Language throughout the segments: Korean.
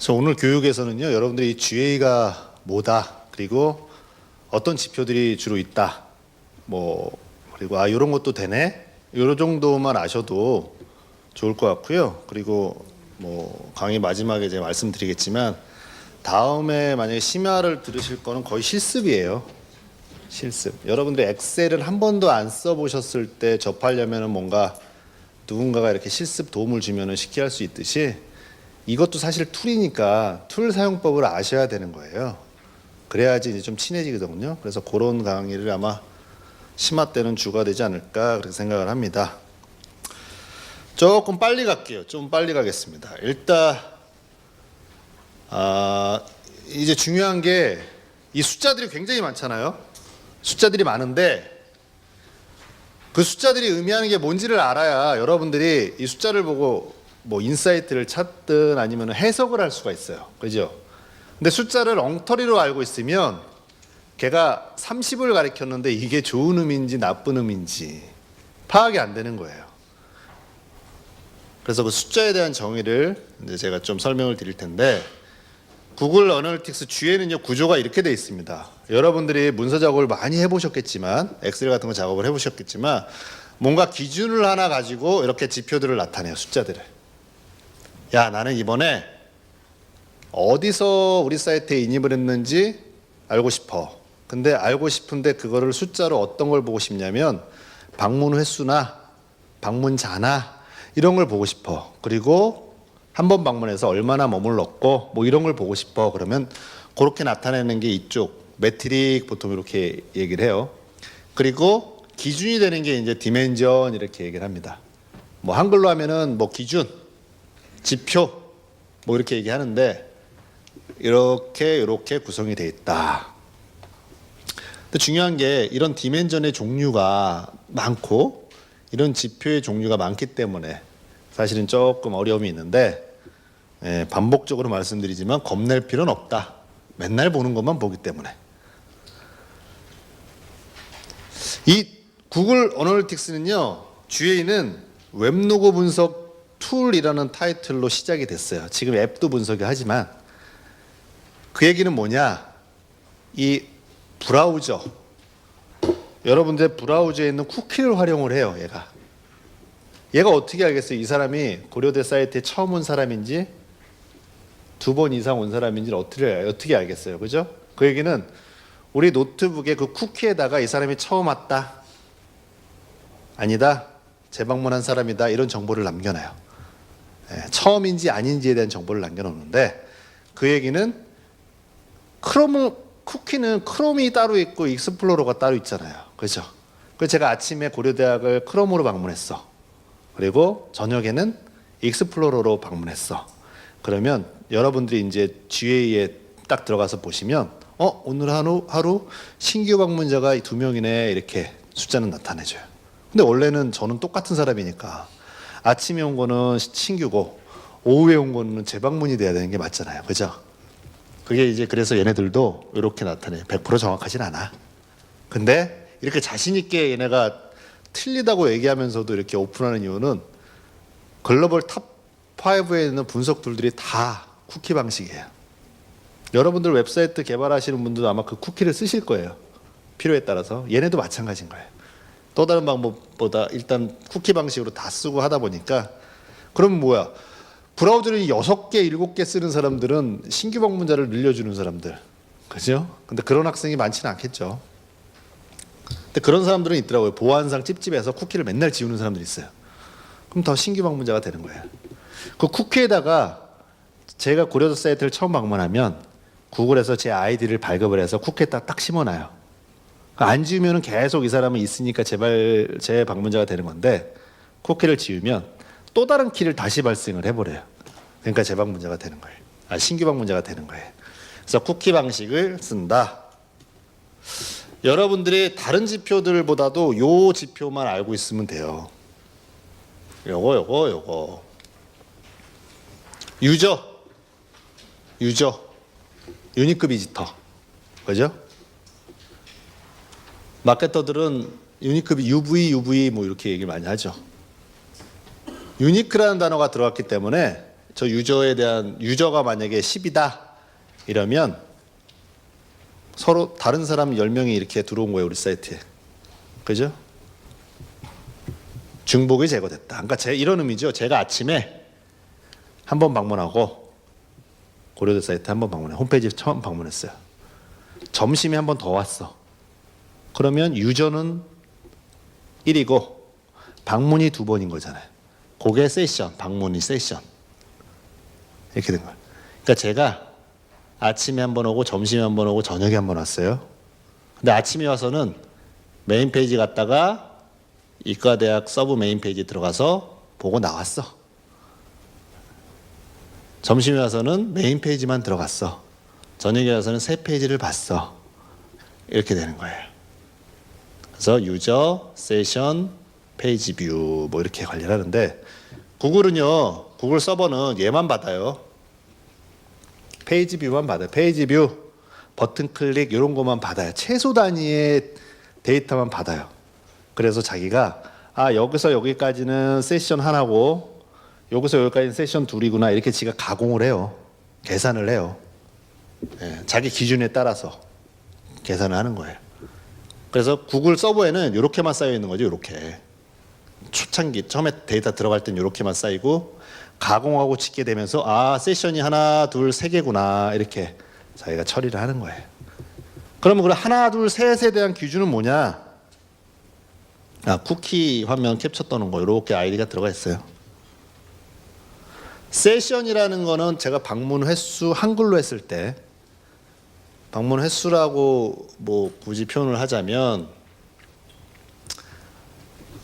그래서 오늘 교육에서는요, 여러분들이 GA가 뭐다, 그리고 어떤 지표들이 주로 있다, 그리고 이런 것도 되네, 이런 정도만 아셔도 좋을 것 같고요. 그리고 강의 마지막에 제가 말씀드리겠지만 다음에 만약에 심야를 들으실 거는 거의 실습이에요. 실습. 여러분들이 엑셀을 한 번도 안 써보셨을 때 접하려면은 뭔가 누군가가 이렇게 실습 도움을 주면은 쉽게 할 수 있듯이 이것도 사실 툴이니까 툴 사용법을 아셔야 되는 거예요. 그래야지 이제 좀 친해지거든요. 그래서 그런 강의를 아마 심화 때는 주가 되지 않을까 그렇게 생각을 합니다. 조금 빨리 갈게요. 좀 빨리 가겠습니다. 일단 이제 중요한 게 이 숫자들이 굉장히 많잖아요. 숫자들이 많은데 그 숫자들이 의미하는 게 뭔지를 알아야 여러분들이 이 숫자를 보고 인사이트를 찾든 아니면 해석을 할 수가 있어요. 그죠? 근데 숫자를 엉터리로 알고 있으면 걔가 30을 가리켰는데 이게 좋은 의미인지 나쁜 의미인지 파악이 안 되는 거예요. 그래서 그 숫자에 대한 정의를 이제 제가 좀 설명을 드릴 텐데, 구글 어널리틱스 GA는요, 구조가 이렇게 돼 있습니다. 여러분들이 문서 작업을 많이 해보셨겠지만, 엑셀 같은 거 작업을 해보셨겠지만, 뭔가 기준을 하나 가지고 이렇게 지표들을 나타내요, 숫자들을. 야, 나는 이번에 어디서 우리 사이트에 인입을 했는지 알고 싶어. 근데 알고 싶은데 그거를 숫자로 어떤 걸 보고 싶냐면 방문 횟수나 방문자나 이런 걸 보고 싶어. 그리고 한 번 방문해서 얼마나 머물렀고 이런 걸 보고 싶어. 그러면 그렇게 나타내는 게 이쪽 매트릭, 보통 이렇게 얘기를 해요. 그리고 기준이 되는 게 이제 디멘전 이렇게 얘기를 합니다. 한글로 하면은 기준, 지표 이렇게 얘기하는데 이렇게 구성이 돼 있다. 근데 중요한 게 이런 디멘전의 종류가 많고 이런 지표의 종류가 많기 때문에 사실은 조금 어려움이 있는데, 반복적으로 말씀드리지만 겁낼 필요는 없다. 맨날 보는 것만 보기 때문에. 이 구글 어널리틱스는요, GA는 웹로고 분석 툴이라는 타이틀로 시작이 됐어요. 지금 앱도 분석이 하지만 그 얘기는 뭐냐, 이 브라우저, 여러분들 브라우저에 있는 쿠키를 활용을 해요. 얘가 어떻게 알겠어요? 이 사람이 고려대 사이트에 처음 온 사람인지 2번 이상 온 사람인지를 어떻게 알겠어요? 그죠? 그 얘기는 우리 노트북에 그 쿠키에다가 이 사람이 처음 왔다, 아니다, 재방문한 사람이다, 이런 정보를 남겨놔요. 처음인지 아닌지에 대한 정보를 남겨놓는데, 그 얘기는 쿠키는 크롬이 따로 있고 익스플로러가 따로 있잖아요. 그죠? 그래서 제가 아침에 고려대학을 크롬으로 방문했어. 그리고 저녁에는 익스플로러로 방문했어. 그러면 여러분들이 이제 GA에 딱 들어가서 보시면 오늘 하루 신규 방문자가 2명이네 이렇게 숫자는 나타내줘요. 근데 원래는 저는 똑같은 사람이니까 아침에 온 거는 신규고 오후에 온 거는 재방문이 돼야 되는 게 맞잖아요. 그죠? 그게 이제 그래서 얘네들도 이렇게 나타내요. 100% 정확하진 않아. 근데 이렇게 자신 있게 얘네가 틀리다고 얘기하면서도 이렇게 오픈하는 이유는 글로벌 탑 5에 있는 분석 툴들이 다 쿠키 방식이에요. 여러분들 웹사이트 개발하시는 분들도 아마 그 쿠키를 쓰실 거예요. 필요에 따라서. 얘네도 마찬가지인 거예요. 또 다른 방법보다 일단 쿠키 방식으로 다 쓰고 하다 보니까, 그럼 뭐야? 브라우저를 6개, 7개 쓰는 사람들은 신규 방문자를 늘려주는 사람들. 그죠? 근데 그런 학생이 많지는 않겠죠. 근데 그런 사람들은 있더라고요. 보안상 찝찝해서 쿠키를 맨날 지우는 사람들이 있어요. 그럼 더 신규 방문자가 되는 거예요. 그 쿠키에다가 제가 고려대 사이트를 처음 방문하면 구글에서 제 아이디를 발급을 해서 쿠키에다 딱 심어놔요. 안 지우면 계속 이 사람은 있으니까 제발 제 방문자가 되는 건데, 쿠키를 지우면 또 다른 키를 다시 발생을 해버려요. 그러니까 재방문자가 되는 거예요. 신규 방문자가 되는 거예요. 그래서 쿠키 방식을 쓴다. 여러분들이 다른 지표들보다도 요 지표만 알고 있으면 돼요. 요거. 유저, 유니크 비지터. 그죠? 마케터들은 UV 이렇게 얘기를 많이 하죠. 유니크라는 단어가 들어갔기 때문에 저 유저에 대한 유저가 만약에 10이다 이러면 서로 다른 사람 10명이 이렇게 들어온 거예요, 우리 사이트에. 그죠? 중복이 제거됐다. 그러니까 이런 의미죠. 제가 아침에 한번 방문하고 고려대 사이트 한번 방문해. 홈페이지 처음 방문했어요. 점심에 한 번 더 왔어. 그러면 유저는 1이고 방문이 2번인 거잖아요. 그게 세션, 방문이 세션. 이렇게 된 거예요. 그러니까 제가 아침에 한 번 오고 점심에 한 번 오고 저녁에 한 번 왔어요. 근데 아침에 와서는 메인 페이지 갔다가 이과대학 서브 메인 페이지 들어가서 보고 나왔어. 점심에 와서는 메인 페이지만 들어갔어. 저녁에 와서는 새 페이지를 봤어. 이렇게 되는 거예요. 그래서 유저, 세션, 페이지 뷰 뭐 이렇게 관리를 하는데 구글은요. 구글 서버는 얘만 받아요. 페이지 뷰만 받아요. 페이지 뷰, 버튼 클릭 이런 것만 받아요. 최소 단위의 데이터만 받아요. 그래서 자기가 여기서 여기까지는 세션 하나고 여기서 여기까지는 세션 둘이구나 이렇게 지가 가공을 해요. 계산을 해요. 예, 자기 기준에 따라서 계산을 하는 거예요. 그래서 구글 서버에는 이렇게만 쌓여 있는 거죠. 이렇게 초창기 처음에 데이터 들어갈 땐 이렇게만 쌓이고 가공하고 짓게 되면서 세션이 하나 둘 세 개구나 이렇게 자기가 처리를 하는 거예요. 그러면 그 하나 둘 셋에 대한 기준은 뭐냐? 쿠키 화면 캡처 떠는 거 이렇게 아이디가 들어가 있어요. 세션이라는 거는 제가 방문 횟수 한글로 했을 때 방문 횟수라고 뭐 굳이 표현을 하자면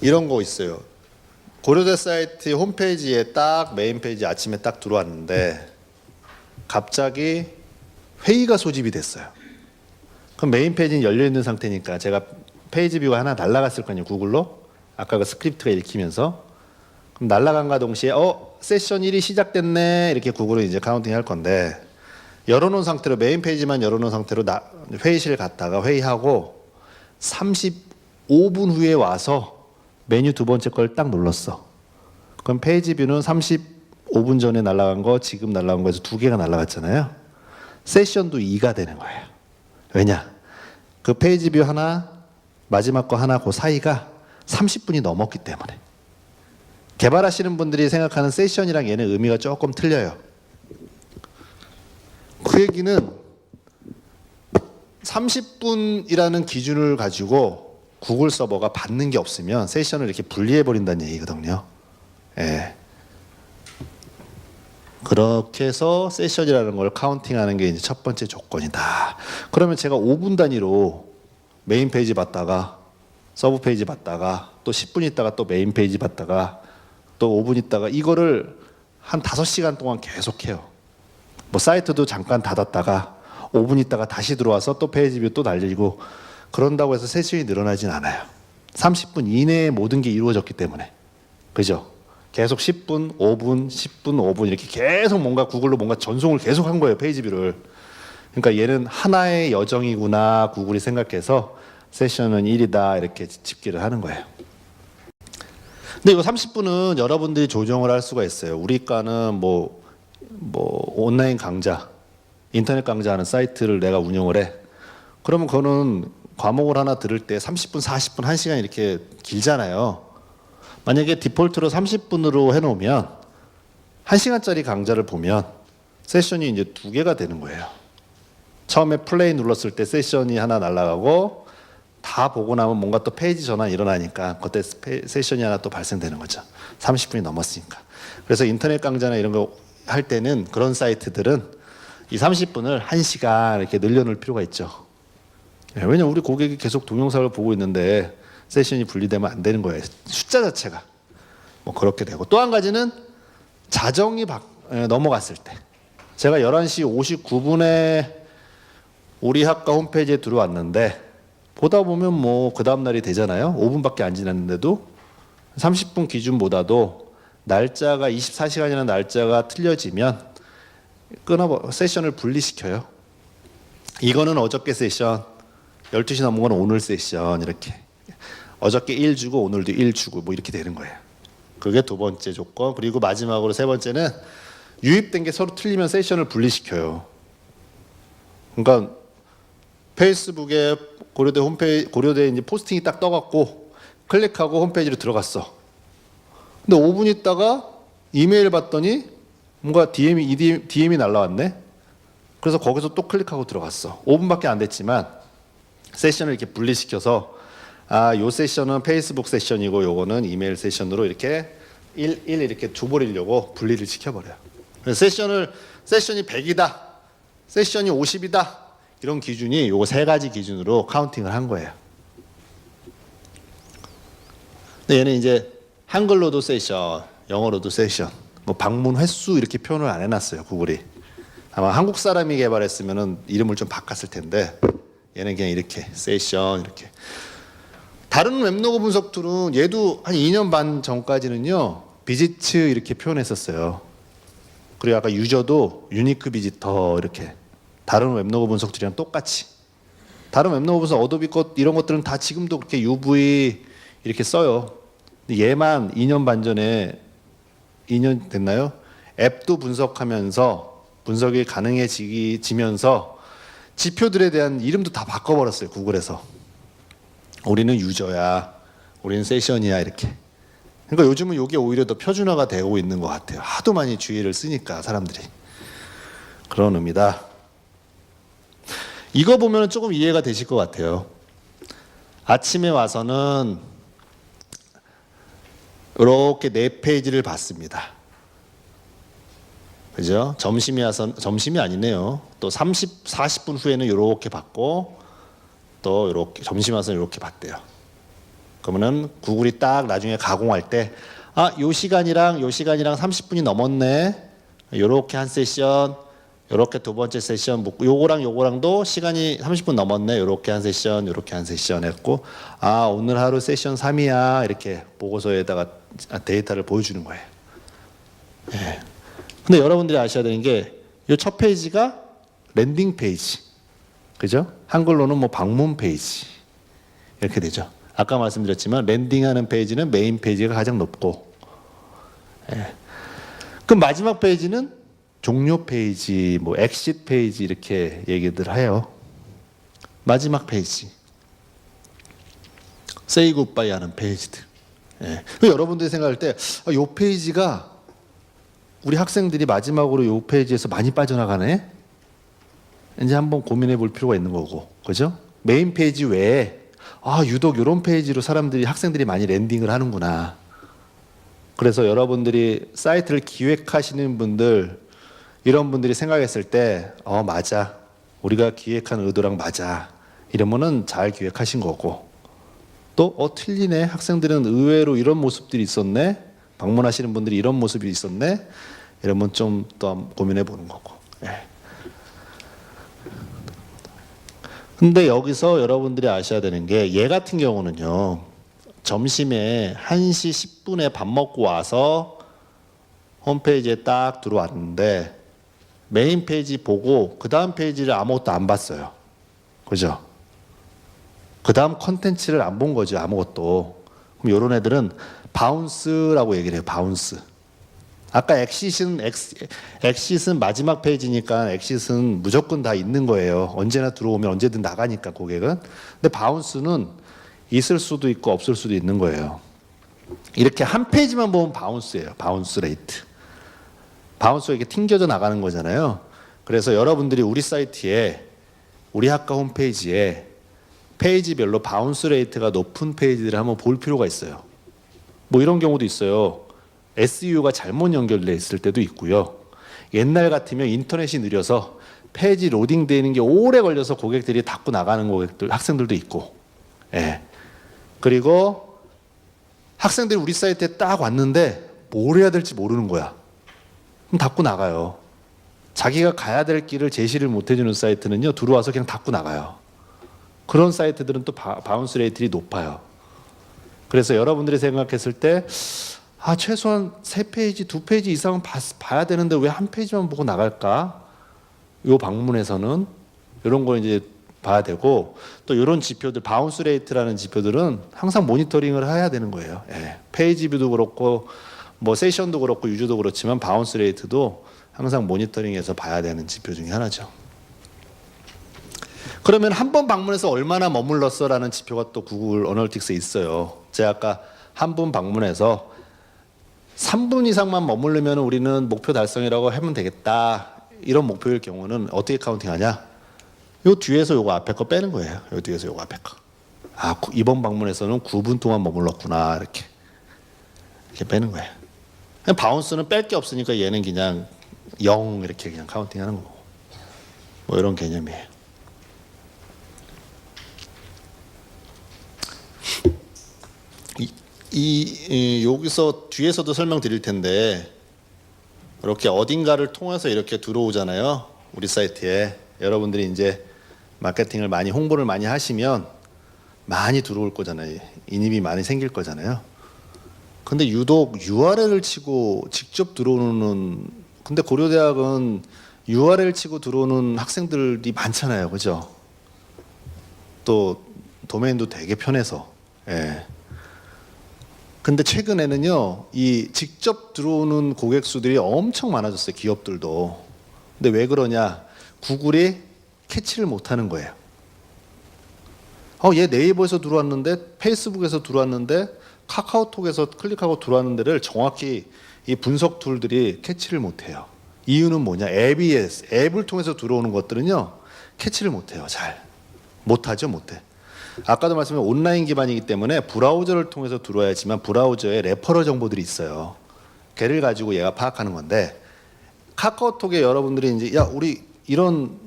이런 거 있어요. 고려대 사이트 홈페이지에 딱 메인 페이지 아침에 딱 들어왔는데 갑자기 회의가 소집이 됐어요. 그럼 메인 페이지는 열려 있는 상태니까 제가 페이지 뷰가 하나 날아갔을 거 아니에요. 구글로 아까 그 스크립트가 읽히면서 그럼 날아간과 동시에 세션 1이 시작됐네 이렇게 구글은 이제 카운팅 할 건데 열어놓은 상태로 메인 페이지만 열어놓은 상태로 회의실 갔다가 회의하고 35분 후에 와서 메뉴 두 번째 걸 딱 눌렀어. 그럼 페이지 뷰는 35분 전에 날아간 거 지금 날아간 거에서 2개가 날아갔잖아요. 세션도 2가 되는 거예요. 왜냐? 그 페이지 뷰 하나 마지막 거 하나 그 사이가 30분이 넘었기 때문에. 개발하시는 분들이 생각하는 세션이랑 얘는 의미가 조금 틀려요. 그 얘기는 30분이라는 기준을 가지고 구글 서버가 받는 게 없으면 세션을 이렇게 분리해 버린다는 얘기거든요. 예. 그렇게 해서 세션이라는 걸 카운팅하는 게 이제 첫 번째 조건이다. 그러면 제가 5분 단위로 메인 페이지 봤다가 서브 페이지 봤다가 또 10분 있다가 또 메인 페이지 봤다가 또 5분 있다가 이거를 한 5시간 동안 계속해요. 뭐 사이트도 잠깐 닫았다가 5분 있다가 다시 들어와서 또 페이지 뷰 또 날리고 그런다고 해서 세션이 늘어나진 않아요. 30분 이내에 모든 게 이루어졌기 때문에. 그죠? 계속 10분, 5분, 10분, 5분 이렇게 계속 뭔가 구글로 뭔가 전송을 계속 한 거예요. 페이지 뷰를. 그러니까 얘는 하나의 여정이구나 구글이 생각해서 세션은 1이다 이렇게 집계를 하는 거예요. 근데 이거 30분은 여러분들이 조정을 할 수가 있어요. 우리 과는 뭐 온라인 강좌, 인터넷 강좌하는 사이트를 내가 운영을 해. 그러면 그거는 과목을 하나 들을 때 30분, 40분, 1시간 이렇게 길잖아요. 만약에 디폴트로 30분으로 해놓으면 1시간짜리 강좌를 보면 세션이 이제 2개가 되는 거예요. 처음에 플레이 눌렀을 때 세션이 하나 날아가고 다 보고 나면 뭔가 또 페이지 전환 일어나니까 그때 세션이 하나 또 발생되는 거죠. 30분이 넘었으니까. 그래서 인터넷 강좌나 이런 거 할 때는 그런 사이트들은 이 30분을 1시간 이렇게 늘려놓을 필요가 있죠. 왜냐면 우리 고객이 계속 동영상을 보고 있는데 세션이 분리되면 안 되는 거예요. 숫자 자체가. 뭐 그렇게 되고. 또 한 가지는 자정이 넘어갔을 때. 제가 11시 59분에 우리 학과 홈페이지에 들어왔는데 보다 보면 뭐 그 다음 날이 되잖아요. 5분밖에 안 지났는데도 30분 기준보다도 날짜가 24시간이라는 날짜가 틀려지면 세션을 분리시켜요. 이거는 어저께 세션, 12시 넘은 건 오늘 세션 이렇게. 어저께 1 주고 오늘도 1 주고 뭐 이렇게 되는 거예요. 그게 두 번째 조건. 그리고 마지막으로 세 번째는 유입된 게 서로 틀리면 세션을 분리시켜요. 그러니까 페이스북에 고려대 홈페이지, 고려대 이제 포스팅이 딱 떠갖고 클릭하고 홈페이지로 들어갔어. 근데 5분 있다가 이메일 봤더니 뭔가 DM이 날라왔네. 그래서 거기서 또 클릭하고 들어갔어. 5분밖에 안 됐지만 세션을 이렇게 분리시켜서 요 세션은 페이스북 세션이고 요거는 이메일 세션으로 이렇게 이렇게 줘버리려고 분리를 시켜버려요. 그래서 세션이 100이다, 세션이 50이다 이런 기준이 요거 세 가지 기준으로 카운팅을 한 거예요. 근데 얘는 이제 한글로도 세션, 영어로도 세션, 뭐 방문 횟수 이렇게 표현을 안 해놨어요. 구글이 아마 한국 사람이 개발했으면은 이름을 좀 바꿨을 텐데 얘는 그냥 이렇게 세션 이렇게. 다른 웹로그 분석 툴은 얘도 한 2년 반 전까지는요 비지츠 이렇게 표현했었어요. 그리고 아까 유저도 유니크 비지터 이렇게. 다른 웹로그 분석 툴이랑 똑같이. 다른 웹로그 분석 어도비 것 이런 것들은 다 지금도 그렇게 UV 이렇게 써요. 근데 얘만 2년 반 전에 2년 됐나요? 앱도 분석하면서 분석이 가능해지면서 지표들에 대한 이름도 다 바꿔버렸어요. 구글에서. 우리는 유저야, 우리는 세션이야 이렇게. 그러니까 요즘은 이게 오히려 더 표준화가 되고 있는 것 같아요. 하도 많이 주의를 쓰니까 사람들이. 그런 의미다. 이거 보면 조금 이해가 되실 것 같아요. 아침에 와서는 이렇게 4페이지를 봤습니다. 그죠? 점심이 아니네요. 또 40분 후에는 이렇게 봤고 또 이렇게 점심 와서 이렇게 봤대요. 그러면은 구글이 딱 나중에 가공할 때 요 시간이랑 요 시간이랑 30분이 넘었네. 요렇게 한 세션, 요렇게 두 번째 세션, 요거랑도 시간이 30분 넘었네. 요렇게 한 세션, 요렇게 한 세션 했고 오늘 하루 세션 3이야. 이렇게 보고서에다가 데이터를 보여주는 거예요. 예. 근데 여러분들이 아셔야 되는 게 요 첫 페이지가 랜딩 페이지. 그죠? 한글로는 뭐 방문 페이지. 이렇게 되죠. 아까 말씀드렸지만 랜딩하는 페이지는 메인 페이지가 가장 높고, 예. 그럼 마지막 페이지는 종료 페이지, 뭐 엑싯 페이지 이렇게 얘기들 해요. 마지막 페이지, say goodbye 하는 페이지들. 예. 여러분들이 생각할 때 이 페이지가 우리 학생들이 마지막으로 이 페이지에서 많이 빠져나가네. 이제 한번 고민해 볼 필요가 있는 거고, 그죠? 메인 페이지 외에 유독 이런 페이지로 학생들이 많이 랜딩을 하는구나. 그래서 여러분들이 사이트를 기획하시는 분들, 이런 분들이 생각했을 때 맞아, 우리가 기획한 의도랑 맞아 이러면은 잘 기획하신 거고, 또 틀리네, 학생들은 의외로 이런 모습들이 있었네, 방문하시는 분들이 이런 모습이 있었네 이러면 좀 또 고민해 보는 거고. 예. 근데 여기서 여러분들이 아셔야 되는 게 얘 같은 경우는요, 점심에 1시 10분에 밥 먹고 와서 홈페이지에 딱 들어왔는데 메인 페이지 보고 그 다음 페이지를 아무것도 안 봤어요. 그죠? 그 다음 컨텐츠를 안 본 거죠. 아무것도. 그럼 이런 애들은 바운스라고 얘기를 해요. 바운스. 아까 엑싯은 마지막 페이지니까 엑싯은 무조건 다 있는 거예요. 언제나 들어오면 언제든 나가니까 고객은. 근데 바운스는 있을 수도 있고 없을 수도 있는 거예요. 이렇게 한 페이지만 보면 바운스예요. 바운스 레이트. 바운스가 이렇게 튕겨져 나가는 거잖아요. 그래서 여러분들이 우리 사이트에, 우리 학과 홈페이지에 페이지별로 바운스 레이트가 높은 페이지들을 한번 볼 필요가 있어요. 뭐 이런 경우도 있어요. SEO가 잘못 연결돼 있을 때도 있고요. 옛날 같으면 인터넷이 느려서 페이지 로딩 되는 게 오래 걸려서 고객들이 닫고 나가는 학생들도 있고. 예. 그리고 학생들이 우리 사이트에 딱 왔는데 뭘 해야 될지 모르는 거야. 그럼 닫고 나가요. 자기가 가야 될 길을 제시를 못 해주는 사이트는요, 들어와서 그냥 닫고 나가요. 그런 사이트들은 또 바운스 레이트가 높아요. 그래서 여러분들이 생각했을 때 최소한 3페이지, 2페이지 이상은 봐야 되는데 왜 한 페이지만 보고 나갈까? 요 방문에서는 이런 거 이제 봐야 되고, 또 이런 지표들, 바운스 레이트라는 지표들은 항상 모니터링을 해야 되는 거예요. 예. 페이지 뷰도 그렇고 뭐 세션도 그렇고 유저도 그렇지만 바운스 레이트도 항상 모니터링해서 봐야 되는 지표 중에 하나죠. 그러면 한 번 방문해서 얼마나 머물렀어라는 지표가 또 구글 어널틱스에 있어요. 제가 아까 한 번 방문해서 3분 이상만 머무르면 우리는 목표 달성이라고 하면 되겠다. 이런 목표일 경우는 어떻게 카운팅하냐? 요 뒤에서 요거 앞에 거 빼는 거예요. 요 뒤에서 요거 앞에 거. 아, 이번 방문에서는 9분 동안 머물렀구나. 이렇게 빼는 거예요. 바운스는 뺄 게 없으니까 얘는 그냥 0 이렇게 그냥 카운팅하는 거고. 뭐 이런 개념이에요. 여기서 뒤에서도 설명드릴 텐데 이렇게 어딘가를 통해서 이렇게 들어오잖아요. 우리 사이트에 여러분들이 이제 마케팅을 많이 홍보를 많이 하시면 많이 들어올 거잖아요. 인입이 많이 생길 거잖아요. 근데 유독 URL을 치고 직접 들어오는 근데 고려대학은 URL 치고 들어오는 학생들이 많잖아요. 그죠? 또 도메인도 되게 편해서. 예. 근데 최근에는요, 이 직접 들어오는 고객 수들이 엄청 많아졌어요. 기업들도. 근데 왜 그러냐? 구글이 캐치를 못하는 거예요. 얘 네이버에서 들어왔는데, 페이스북에서 들어왔는데, 카카오톡에서 클릭하고 들어왔는 데를 정확히 이 분석 툴들이 캐치를 못해요. 이유는 뭐냐? 앱을 통해서 들어오는 것들은요, 캐치를 못해요. 잘 못하죠, 못해. 아까도 말씀드린 온라인 기반이기 때문에 브라우저를 통해서 들어와야지만 브라우저에 레퍼럴 정보들이 있어요. 걔를 가지고 얘가 파악하는 건데 카카오톡에 여러분들이 이제 야 우리 이런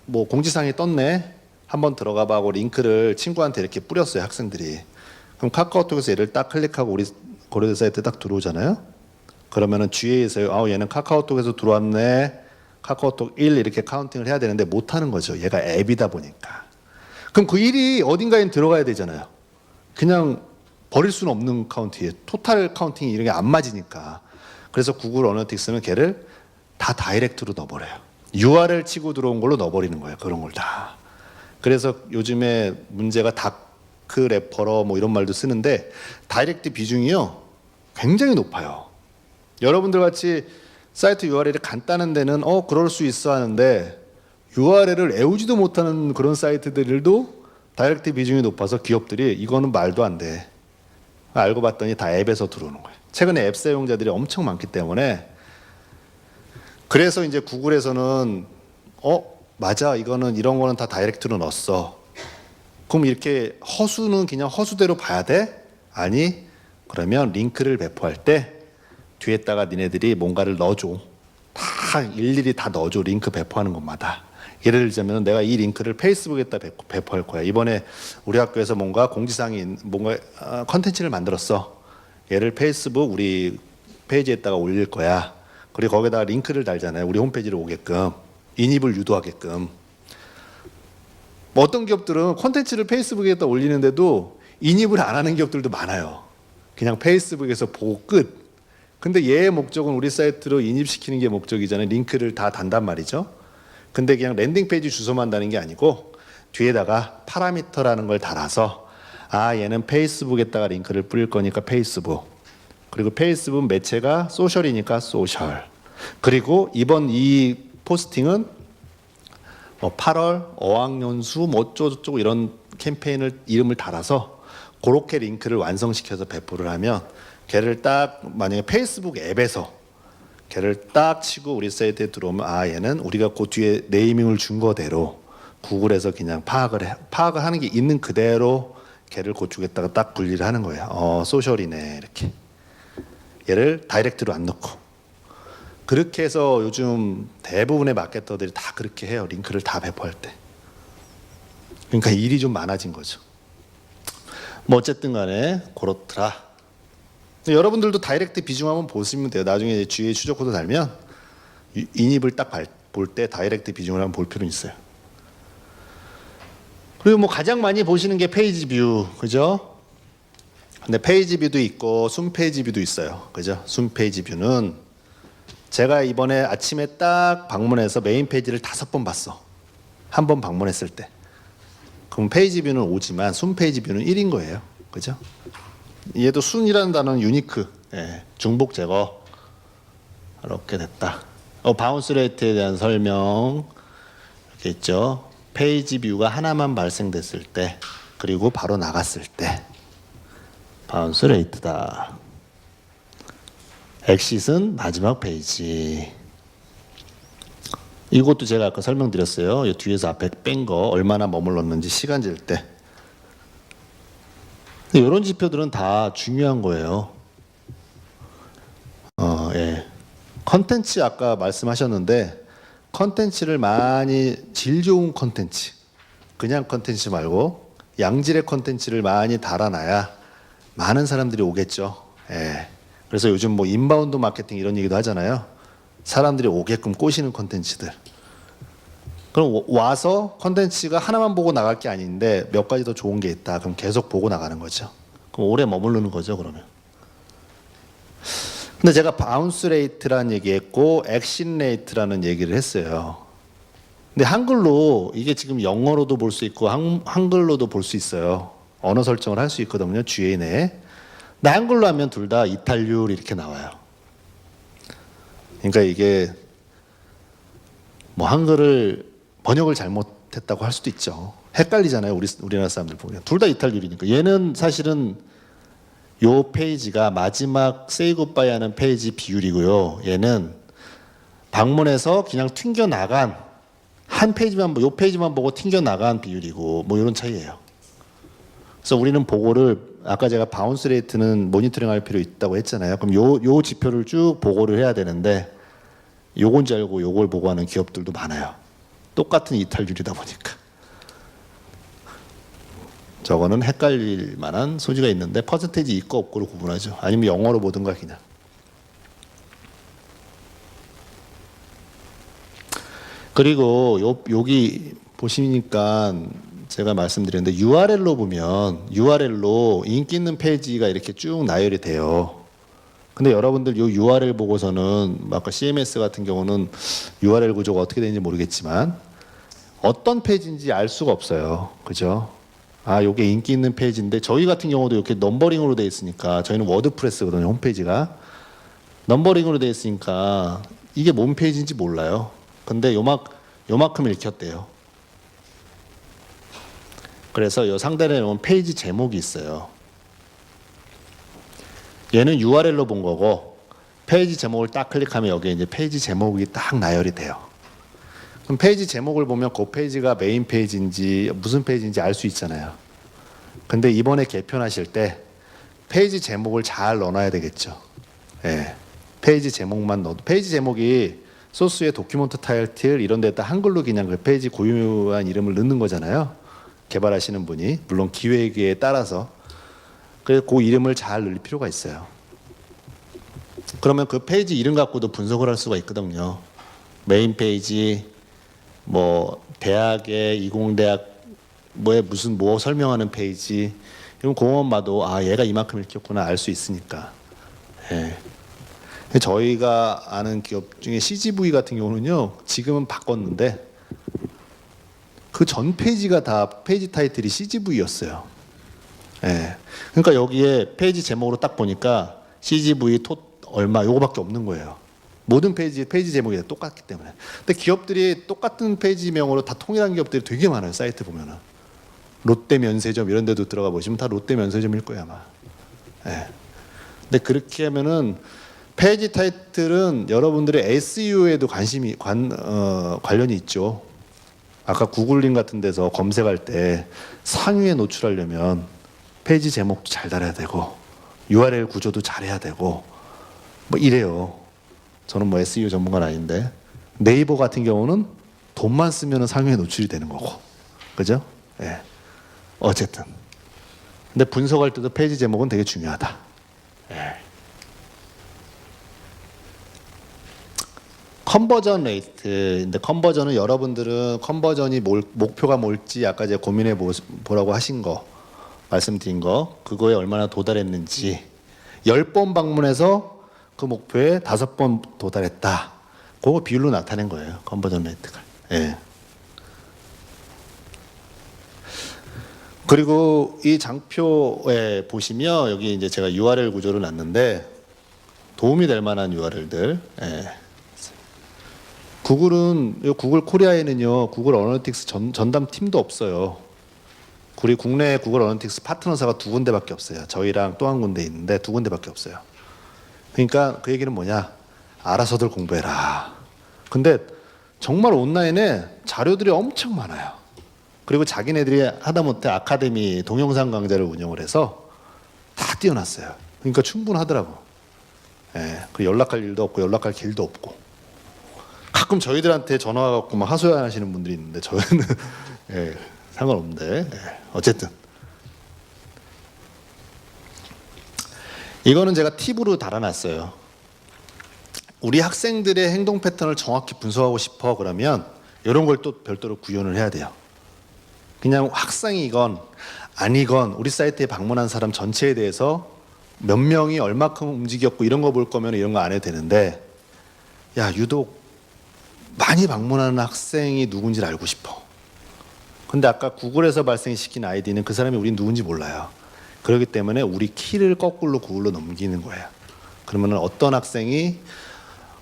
뭐 공지사항이 떴네 한번 들어가봐 하고 링크를 친구한테 이렇게 뿌렸어요 학생들이. 그럼 카카오톡에서 얘를 딱 클릭하고 우리 고려대 사이트 딱 들어오잖아요. 그러면은 GA에서 얘는 카카오톡에서 들어왔네 카카오톡 1 이렇게 카운팅을 해야 되는데 못하는 거죠. 얘가 앱이다 보니까. 그럼 그 일이 어딘가에 들어가야 되잖아요. 그냥 버릴 수는 없는 카운팅이에요. 토탈 카운팅이 이런 게 안 맞으니까. 그래서 구글 어널틱스는 걔를 다 다이렉트로 넣어버려요. URL 치고 들어온 걸로 넣어버리는 거예요. 그런 걸 다. 그래서 요즘에 문제가 다크 레퍼러 뭐 이런 말도 쓰는데 다이렉트 비중이요. 굉장히 높아요. 여러분들 같이 사이트 URL이 간단한 데는 그럴 수 있어 하는데 URL을 외우지도 못하는 그런 사이트들도 다이렉트 비중이 높아서 기업들이 이거는 말도 안 돼. 알고 봤더니 다 앱에서 들어오는 거예요. 최근에 앱 사용자들이 엄청 많기 때문에 그래서 이제 구글에서는 맞아 이거는 이런 거는 다 다이렉트로 넣었어. 그럼 이렇게 허수는 그냥 허수대로 봐야 돼? 아니 그러면 링크를 배포할 때 뒤에다가 니네들이 뭔가를 넣어줘. 다 일일이 다 넣어줘. 링크 배포하는 것마다. 예를 들자면 내가 이 링크를 페이스북에다 배포할 거야. 이번에 우리 학교에서 뭔가 공지사항이 뭔가 컨텐츠를 만들었어. 얘를 페이스북 우리 페이지에다가 올릴 거야. 그리고 거기다가 링크를 달잖아요. 우리 홈페이지로 오게끔. 인입을 유도하게끔. 뭐 어떤 기업들은 콘텐츠를 페이스북에다 올리는데도 인입을 안 하는 기업들도 많아요. 그냥 페이스북에서 보고 끝. 근데 얘의 목적은 우리 사이트로 인입시키는 게 목적이잖아요. 링크를 다 단단 말이죠. 근데 그냥 랜딩 페이지 주소만 다는 게 아니고 뒤에다가 파라미터라는 걸 달아서 얘는 페이스북에다가 링크를 뿌릴 거니까 페이스북. 그리고 페이스북 매체가 소셜이니까 소셜. 그리고 이번 이 포스팅은 뭐 8월 어학연수 뭐 어쩌고저쩌고 이런 캠페인을 이름을 달아서 그렇게 링크를 완성시켜서 배포를 하면 걔를 딱 만약에 페이스북 앱에서 걔를 딱 치고 우리 사이트에 들어오면 얘는 우리가 그 뒤에 네이밍을 준 거대로 구글에서 그냥 파악을 하는 게 있는 그대로 걔를 그쪽에다가 딱 분리를 하는 거예요. 소셜이네 이렇게. 얘를 다이렉트로 안 넣고. 그렇게 해서 요즘 대부분의 마케터들이 다 그렇게 해요. 링크를 다 배포할 때. 그러니까 일이 좀 많아진 거죠. 뭐 어쨌든 간에 그렇더라. 여러분들도 다이렉트 비중 한번 보시면 돼요. 나중에 GA 추적 코드 달면 인입을 딱 볼 때 다이렉트 비중을 한번 볼 필요는 있어요. 그리고 뭐 가장 많이 보시는 게 페이지 뷰, 그죠? 근데 페이지 뷰도 있고 순 페이지 뷰도 있어요, 그죠? 순 페이지 뷰는 제가 이번에 아침에 딱 방문해서 메인 페이지를 5번 봤어. 한 번 방문했을 때. 그럼 페이지 뷰는 5지만 순 페이지 뷰는 1인 거예요, 그죠? 얘도 순이라는 단어는 유니크, 중복 제거 이렇게 됐다. 바운스 레이트에 대한 설명 이렇게 있죠. 페이지 뷰가 하나만 발생됐을 때 그리고 바로 나갔을 때 바운스 레이트다. 엑싯은 마지막 페이지. 이것도 제가 아까 설명드렸어요. 이 뒤에서 앞에 뺀 거 얼마나 머물렀는지 시간 잴 때. 이런 지표들은 다 중요한 거예요. 예. 컨텐츠 아까 말씀하셨는데 컨텐츠를 많이 질 좋은 컨텐츠, 그냥 컨텐츠 말고 양질의 컨텐츠를 많이 달아놔야 많은 사람들이 오겠죠. 예. 그래서 요즘 뭐 인바운드 마케팅 이런 얘기도 하잖아요. 사람들이 오게끔 꼬시는 컨텐츠들. 그럼 와서 컨텐츠가 하나만 보고 나갈 게 아닌데 몇 가지 더 좋은 게 있다. 그럼 계속 보고 나가는 거죠. 그럼 오래 머무르는 거죠, 그러면. 근데 제가 바운스 레이트라는 얘기했고 엑신 레이트라는 얘기를 했어요. 근데 한글로 이게 지금 영어로도 볼 수 있고 한글로도 볼 수 있어요. 언어 설정을 할 수 있거든요, GA 내에. 근데 한글로 하면 둘 다 이탈률 이렇게 나와요. 그러니까 이게 뭐 한글을 번역을 잘못했다고 할 수도 있죠. 헷갈리잖아요, 우리나라 사람들 보면. 둘 다 이탈률이니까. 얘는 사실은 요 페이지가 마지막 세이 굿바이 하는 페이지 비율이고요. 얘는 방문해서 그냥 튕겨 나간 한 페이지만, 요 페이지만 보고 튕겨 나간 비율이고 뭐 이런 차이예요. 그래서 우리는 보고를 아까 제가 바운스 레이트는 모니터링 할 필요 있다고 했잖아요. 그럼 요 지표를 쭉 보고를 해야 되는데 요건지 알고 요걸 보고 하는 기업들도 많아요. 똑같은 이탈률이다 보니까. 저거는 헷갈릴 만한 소지가 있는데 퍼센테이지 있고 없고를 구분하죠. 아니면 영어로 보든가 그냥. 그리고 여기 보시니까 제가 말씀드렸는데 URL로 보면 URL로 인기 있는 페이지가 이렇게 쭉 나열이 돼요. 근데 여러분들 요 URL 보고서는 아까 CMS 같은 경우는 URL 구조가 어떻게 되는지 모르겠지만 어떤 페이지인지 알 수가 없어요. 그죠? 아, 요게 인기 있는 페이지인데 저희 같은 경우도 이렇게 넘버링으로 돼 있으니까 저희는 워드프레스거든요, 홈페이지가. 넘버링으로 돼 있으니까 이게 뭔 페이지인지 몰라요. 근데 요만큼 읽혔대요. 그래서 요 상단에 보면 페이지 제목이 있어요. 얘는 URL로 본 거고 페이지 제목을 딱 클릭하면 여기에 이제 페이지 제목이 딱 나열이 돼요. 그럼 페이지 제목을 보면 그 페이지가 메인 페이지인지 무슨 페이지인지 알 수 있잖아요. 근데 이번에 개편하실 때 페이지 제목을 잘 넣어놔야 되겠죠. 예. 페이지 제목만 넣어도 페이지 제목이 소스의 도큐먼트 타이틀 이런 데다 한글로 그냥 그 페이지 고유한 이름을 넣는 거잖아요. 개발하시는 분이 물론 기획에 따라서 그래서 그 이름을 잘 넣을 필요가 있어요. 그러면 그 페이지 이름 갖고도 분석을 할 수가 있거든요. 메인 페이지 뭐 대학의 이공대학 뭐에 무슨 뭐 설명하는 페이지 이런 그것만 봐도 아 얘가 이만큼 읽혔구나 알 수 있으니까. 예. 저희가 아는 기업 중에 CGV 같은 경우는요 지금은 바꿨는데 그 전 페이지가 다 페이지 타이틀이 CGV였어요. 예. 그러니까 여기에 페이지 제목으로 딱 보니까 CGV 얼마 요거밖에 없는 거예요. 모든 페이지 제목이 다 똑같기 때문에. 근데 기업들이 똑같은 페이지명으로 다 통일한 기업들이 되게 많아요. 사이트 보면은 롯데 면세점 이런 데도 들어가 보시면 다 롯데 면세점일 거예요 아마. 예. 근데 그렇게 하면은 페이지 타이틀은 여러분들의 SEO에도 관련이 있죠. 아까 구글링 같은 데서 검색할 때 상위에 노출하려면 페이지 제목도 잘 달아야 되고 URL 구조도 잘해야 되고 뭐 이래요. 저는 뭐 SEO 전문가는 아닌데 네이버 같은 경우는 돈만 쓰면 상위에 노출이 되는 거고 그죠? 예. 어쨌든 근데 분석할 때도 페이지 제목은 되게 중요하다. 예. 컨버전 레이트인데 컨버전은 여러분들은 컨버전이 목표가 뭘지 아까 제가 고민해 보라고 하신 거 말씀드린 거 그거에 얼마나 도달했는지 10번 방문해서 그 목표에 5번 도달했다. 그거 비율로 나타낸 거예요. 컨버전 레이트가. 예. 그리고 이 장표에 보시면 여기 이제 제가 URL 구조를 놨는데 도움이 될 만한 URL들. 예. 구글 코리아에는요, 구글 어널리틱스 전담 팀도 없어요. 우리 국내 구글 어널리틱스 파트너사가 2군데밖에 없어요. 저희랑 또 한 군데 있는데 2군데밖에 없어요. 그러니까 그 얘기는 뭐냐? 알아서들 공부해라. 근데 정말 온라인에 자료들이 엄청 많아요. 그리고 자기네들이 하다못해 아카데미 동영상 강좌를 운영을 해서 다 띄워놨어요. 그러니까 충분하더라고. 예, 그 연락할 일도 없고 연락할 길도 없고. 가끔 저희들한테 전화 와갖고 막 하소연하시는 분들이 있는데 저희는 예, 상관없는데 어쨌든 이거는 제가 팁으로 달아놨어요. 우리 학생들의 행동 패턴을 정확히 분석하고 싶어 그러면 이런 걸 또 별도로 구현을 해야 돼요. 그냥 학생이건 아니건 우리 사이트에 방문한 사람 전체에 대해서 몇 명이 얼마큼 움직였고 이런 거 볼 거면 이런 거 안 해도 되는데, 야 유독 많이 방문하는 학생이 누군지를 알고 싶어. 근데 아까 구글에서 발생시킨 아이디는 그 사람이 우린 누군지 몰라요. 그렇기 때문에 우리 키를 거꾸로 구글로 넘기는 거예요. 그러면 어떤 학생이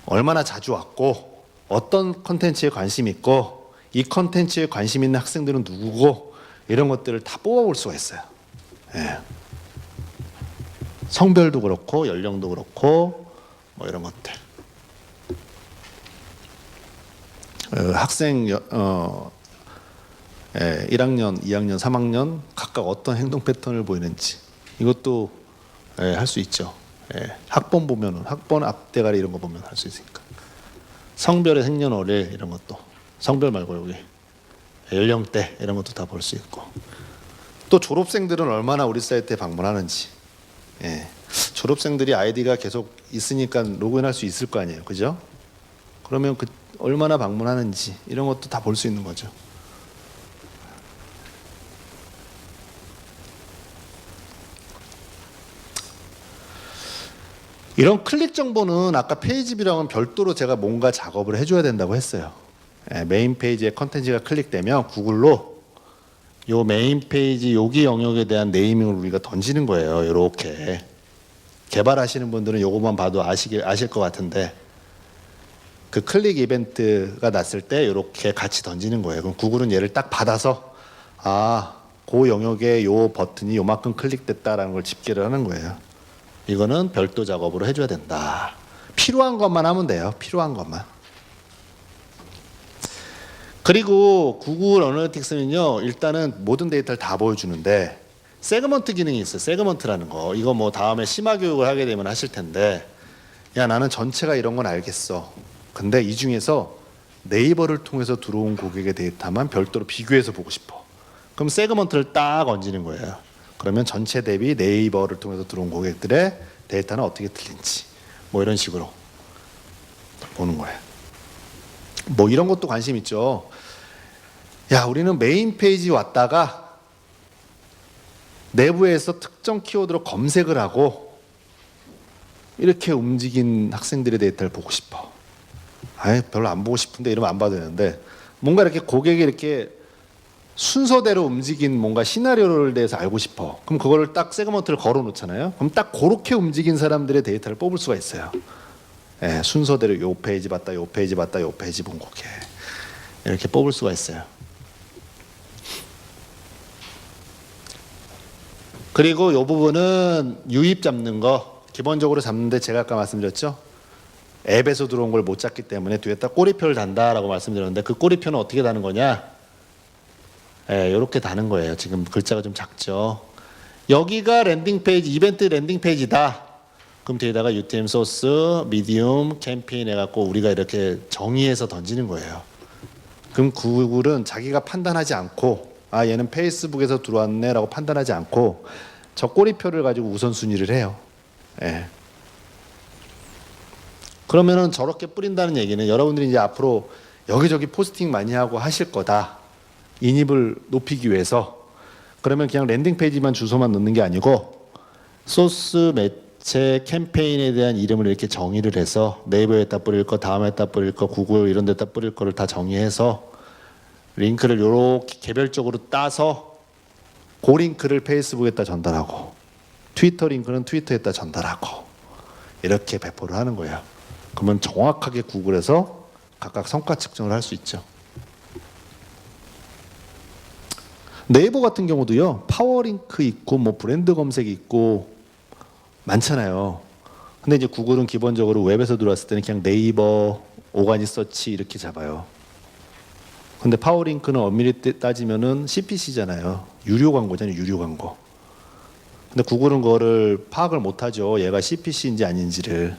얼마나 자주 왔고 어떤 컨텐츠에 관심 있고 이 컨텐츠에 관심 있는 학생들은 누구고 이런 것들을 다 뽑아볼 수가 있어요. 예. 성별도 그렇고 연령도 그렇고 뭐 이런 것들. 학생 1학년, 2학년, 3학년 각각 어떤 행동 패턴을 보이는지 이것도 할 수 있죠. 학번 보면은 학번 앞대가리 이런 거 보면 할 수 있으니까. 성별의 생년월일 이런 것도 성별 말고 여기 연령대 이런 것도 다 볼 수 있고. 또 졸업생들은 얼마나 우리 사이트에 방문하는지. 졸업생들이 아이디가 계속 있으니까 로그인할 수 있을 거 아니에요, 그죠? 그러면 그 얼마나 방문하는지 이런 것도 다 볼 수 있는 거죠. 이런 클릭 정보는 아까 페이지비랑은 별도로 제가 뭔가 작업을 해줘야 된다고 했어요. 메인 페이지에 컨텐츠가 클릭되면 구글로 요 메인 페이지 여기 영역에 대한 네이밍을 우리가 던지는 거예요. 이렇게 개발하시는 분들은 요것만 봐도 아실 것 같은데 그 클릭 이벤트가 났을 때 이렇게 같이 던지는 거예요. 그럼 구글은 얘를 딱 받아서 그 영역에 요 버튼이 요만큼 클릭됐다라는 걸 집계를 하는 거예요. 이거는 별도 작업으로 해줘야 된다. 필요한 것만 하면 돼요. 필요한 것만. 그리고 구글 어널리틱스는요, 일단은 모든 데이터를 다 보여주는데 세그먼트 기능이 있어요. 세그먼트라는 거. 이거 뭐 다음에 심화 교육을 하게 되면 하실 텐데, 야 나는 전체가 이런 건 알겠어. 근데 이 중에서 네이버를 통해서 들어온 고객의 데이터만 별도로 비교해서 보고 싶어. 그럼 세그먼트를 딱 얹는 거예요. 그러면 전체 대비 네이버를 통해서 들어온 고객들의 데이터는 어떻게 틀린지 뭐 이런 식으로 보는 거예요. 뭐 이런 것도 관심 있죠. 야 우리는 메인 페이지 왔다가 내부에서 특정 키워드로 검색을 하고 이렇게 움직인 학생들의 데이터를 보고 싶어. 별로 안 보고 싶은데 이러면 안 봐도 되는데, 뭔가 이렇게 고객이 이렇게 순서대로 움직인 뭔가 시나리오를 대해서 알고 싶어. 그럼 그거를 딱 세그먼트를 걸어 놓잖아요. 그럼 딱 그렇게 움직인 사람들의 데이터를 뽑을 수가 있어요. 순서대로 요 페이지 봤다, 요 페이지 봤다, 요 페이지 본 고객 이렇게 뽑을 수가 있어요. 그리고 요 부분은 유입 잡는 거 기본적으로 잡는데 제가 아까 말씀드렸죠. 앱에서 들어온 걸 못 잡기 때문에 뒤에 딱 꼬리표를 단다라고 말씀드렸는데 그 꼬리표는 어떻게 다는 거냐? 이렇게 다는 거예요. 지금 글자가 좀 작죠. 여기가 랜딩 페이지, 이벤트 랜딩 페이지다. 그럼 뒤에다가 UTM 소스, 미디움, 캠페인 해갖고 우리가 이렇게 정의해서 던지는 거예요. 그럼 구글은 자기가 판단하지 않고 얘는 페이스북에서 들어왔네라고 판단하지 않고 저 꼬리표를 가지고 우선순위를 해요. 그러면은 저렇게 뿌린다는 얘기는 여러분들이 이제 앞으로 여기저기 포스팅 많이 하고 하실 거다. 인입을 높이기 위해서. 그러면 그냥 랜딩 페이지만 주소만 넣는 게 아니고 소스, 매체, 캠페인에 대한 이름을 이렇게 정의를 해서 네이버에다 뿌릴 거, 다음에다 뿌릴 거, 구글 이런 데다 뿌릴 거를 다 정의해서 링크를 이렇게 개별적으로 따서 그 링크를 페이스북에다 전달하고 트위터 링크는 트위터에다 전달하고 이렇게 배포를 하는 거예요. 그러면 정확하게 구글에서 각각 성과 측정을 할 수 있죠. 네이버 같은 경우도요, 파워링크 있고 뭐 브랜드 검색이 있고 많잖아요. 근데 이제 구글은 기본적으로 웹에서 들어왔을 때는 그냥 네이버, 오가닉 서치 이렇게 잡아요. 근데 파워링크는 엄밀히 따지면은 CPC잖아요. 유료 광고잖아요, 유료 광고. 근데 구글은 그거를 파악을 못하죠. 얘가 CPC인지 아닌지를.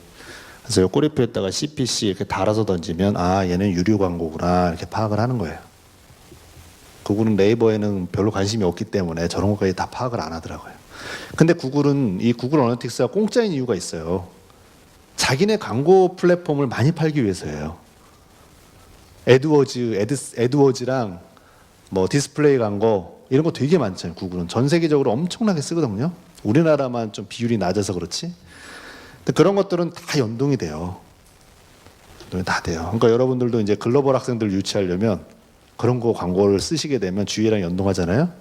그래서 꼬리표에다가 CPC 이렇게 달아서 던지면 아, 얘는 유료 광고구나 이렇게 파악을 하는 거예요. 구글은 네이버에는 별로 관심이 없기 때문에 저런 것까지 다 파악을 안 하더라고요. 근데 구글은 이 구글 어널티क्스가 공짜인 이유가 있어요. 자기네 광고 플랫폼을 많이 팔기 위해서예요. 애드워즈랑 뭐 디스플레이 광고 이런 거 되게 많잖아요. 구글은 전 세계적으로 엄청나게 쓰거든요. 우리나라만 좀 비율이 낮아서 그렇지. 근데 그런 것들은 다 연동이 돼요. 연동이 다 돼요. 그러니까 여러분들도 이제 글로벌 학생들 유치하려면 그런 거 광고를 쓰시게 되면 주위랑 연동하잖아요.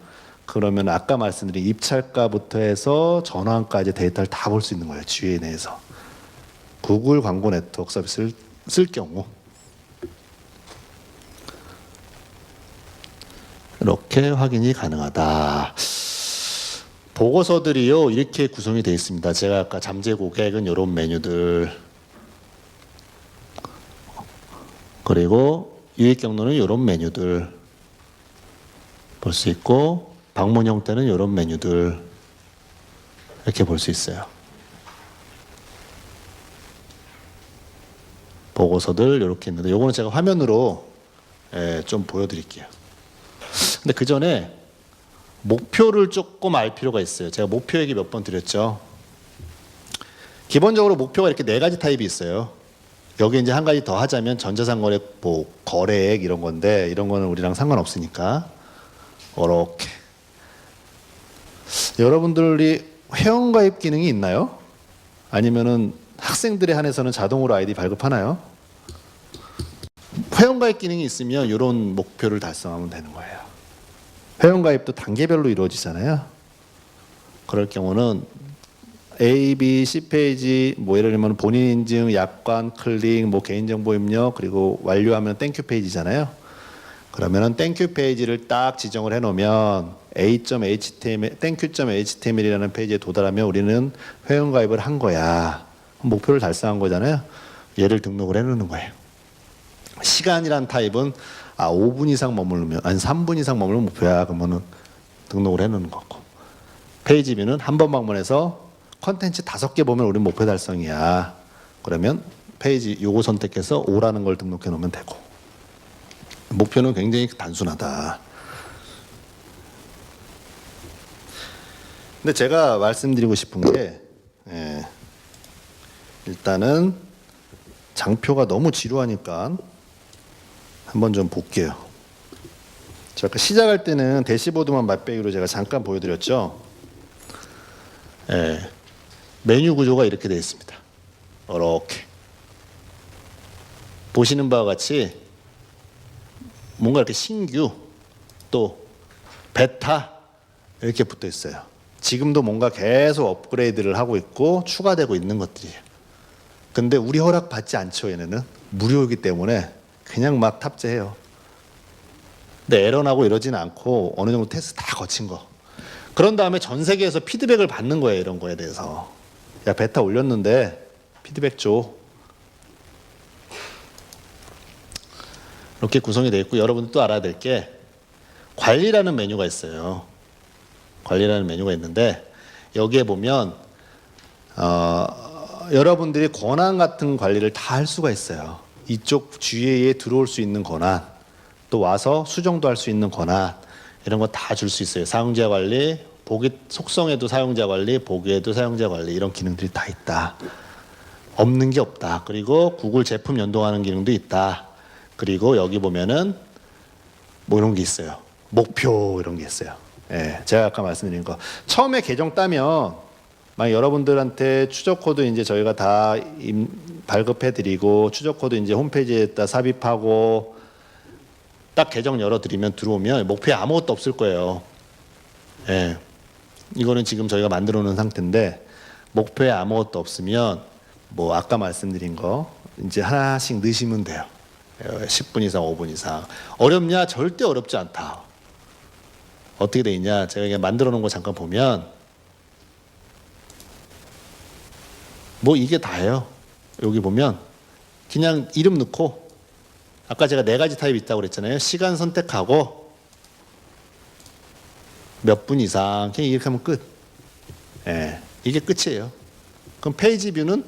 그러면 아까 말씀드린 입찰가부터 해서 전환까지 데이터를 다 볼 수 있는 거예요. GA 내에서. 구글 광고 네트워크 서비스를 쓸 경우. 이렇게 확인이 가능하다. 보고서들이요, 이렇게 구성이 되어 있습니다. 제가 아까 잠재 고객은 이런 메뉴들, 그리고 유익 경로는 이런 메뉴들 볼 수 있고, 방문 형태는 이런 메뉴들 이렇게 볼 수 있어요. 보고서들 이렇게 있는데, 요거는 제가 화면으로 좀 보여드릴게요. 근데 그 전에 목표를 조금 알 필요가 있어요. 제가 목표 얘기 몇 번 드렸죠. 기본적으로 목표가 이렇게 4가지 타입이 있어요. 여기 이제 한 가지 더 하자면 전자상거래 뭐 거래액 이런 건데, 이런 거는 우리랑 상관없으니까 이렇게. 여러분들이 회원가입 기능이 있나요? 아니면은 학생들에 한해서는 자동으로 아이디 발급하나요? 회원가입 기능이 있으면 이런 목표를 달성하면 되는 거예요. 회원가입도 단계별로 이루어지잖아요. 그럴 경우는 A, B, C 페이지, 뭐 예를 들면 본인 인증, 약관, 클릭, 뭐 개인정보 입력, 그리고 완료하면 땡큐 페이지잖아요. 그러면은 땡큐 페이지를 딱 지정을 해놓으면 a.html, 땡큐.html이라는 페이지에 도달하면 우리는 회원가입을 한 거야. 목표를 달성한 거잖아요. 얘를 등록을 해놓는 거예요. 시간이란 타입은 5분 이상 머물면, 아니 3분 이상 머물면 목표야. 그러면은 등록을 해놓는 거고. 페이지 뷰는 한 번 방문해서 컨텐츠 5개 보면 우리 목표 달성이야. 그러면 페이지 요거 선택해서 5라는 걸 등록해 놓으면 되고. 목표는 굉장히 단순하다. 근데 제가 말씀드리고 싶은 게 일단은 장표가 너무 지루하니까 한번 좀 볼게요. 제가 아까 시작할 때는 대시보드만 맛배기로 제가 잠깐 보여드렸죠. 메뉴 구조가 이렇게 되어 있습니다. 이렇게 보시는 바와 같이 뭔가 이렇게 신규 또 베타 이렇게 붙어 있어요. 지금도 뭔가 계속 업그레이드를 하고 있고 추가되고 있는 것들이에요. 근데 우리 허락 받지 않죠. 얘네는 무료이기 때문에 그냥 막 탑재해요. 근데 에러 나고 이러지는 않고 어느 정도 테스트 다 거친 거. 그런 다음에 전 세계에서 피드백을 받는 거예요. 이런 거에 대해서. 야, 베타 올렸는데 피드백 줘. 이렇게 구성이 되어 있고, 여러분들 또 알아야 될 게 관리라는 메뉴가 있어요. 관리라는 메뉴가 있는데 여기에 보면 여러분들이 권한 같은 관리를 다 할 수가 있어요. 이쪽 GA에 들어올 수 있는 권한, 또 와서 수정도 할 수 있는 권한, 이런 거 다 줄 수 있어요. 사용자 관리, 보기 속성에도 사용자 관리, 보기에도 사용자 관리, 이런 기능들이 다 있다. 없는 게 없다. 그리고 구글 제품 연동하는 기능도 있다. 그리고 여기 보면은 뭐 이런 게 있어요. 목표 이런 게 있어요. 제가 아까 말씀드린 거. 처음에 계정 따면 만약 여러분들한테 추적 코드 이제 저희가 다 발급해 드리고 추적 코드 이제 홈페이지에다 삽입하고 딱 계정 열어 드리면 들어오면 목표에 아무것도 없을 거예요. 이거는 지금 저희가 만들어 놓은 상태인데 목표에 아무것도 없으면 뭐 아까 말씀드린 거 이제 하나씩 넣으시면 돼요. 10분 이상, 5분 이상. 어렵냐? 절대 어렵지 않다. 어떻게 돼 있냐? 제가 그냥 만들어 놓은 거 잠깐 보면 뭐 이게 다예요. 여기 보면 그냥 이름 넣고 아까 제가 4가지 타입이 있다고 그랬잖아요. 시간 선택하고 몇 분 이상 그냥 이렇게 하면 끝. 예, 이게 끝이에요. 그럼 페이지 뷰는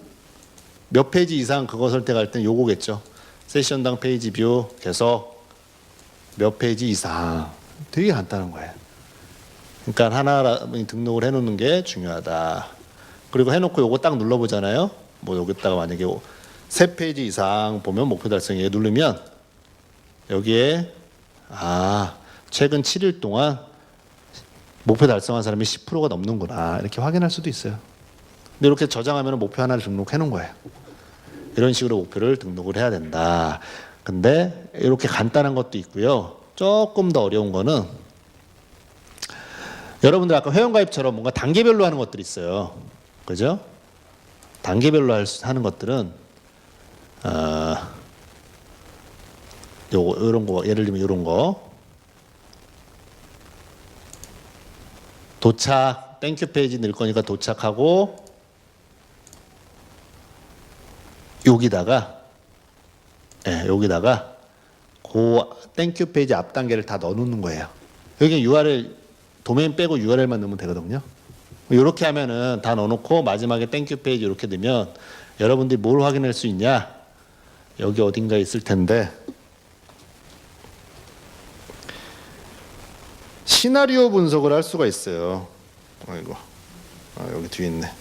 몇 페이지 이상 그거 선택할 때는 요거겠죠. 세션당 페이지 뷰 계속 몇 페이지 이상. 되게 간단한 거예요. 그러니까 하나 등록을 해놓는 게 중요하다. 그리고 해놓고 요거 딱 눌러보잖아요. 뭐 여기다가 만약에 3페이지 이상 보면 목표 달성에 누르면 여기에 최근 7일 동안 목표 달성한 사람이 10%가 넘는구나 이렇게 확인할 수도 있어요. 근데 이렇게 저장하면 목표 하나를 등록해 놓은 거예요. 이런 식으로 목표를 등록을 해야 된다. 근데 이렇게 간단한 것도 있고요. 조금 더 어려운 거는 여러분들 아까 회원가입처럼 뭔가 단계별로 하는 것들이 있어요. 그죠? 단계별로 하는 것들은 요거 이런 거 예를 들면 이런 거 도착 땡큐 페이지 넣을 거니까 도착하고 여기다가 그 땡큐 페이지 앞 단계를 다 넣어 놓는 거예요. 여기 URL 도메인 빼고 URL만 넣으면 되거든요. 이렇게 하면은 다 넣어 놓고 마지막에 땡큐 페이지 이렇게 넣으면 여러분들이 뭘 확인할 수 있냐? 여기 어딘가에 있을 텐데 시나리오 분석을 할 수가 있어요. 아이고, 여기 뒤에 있네.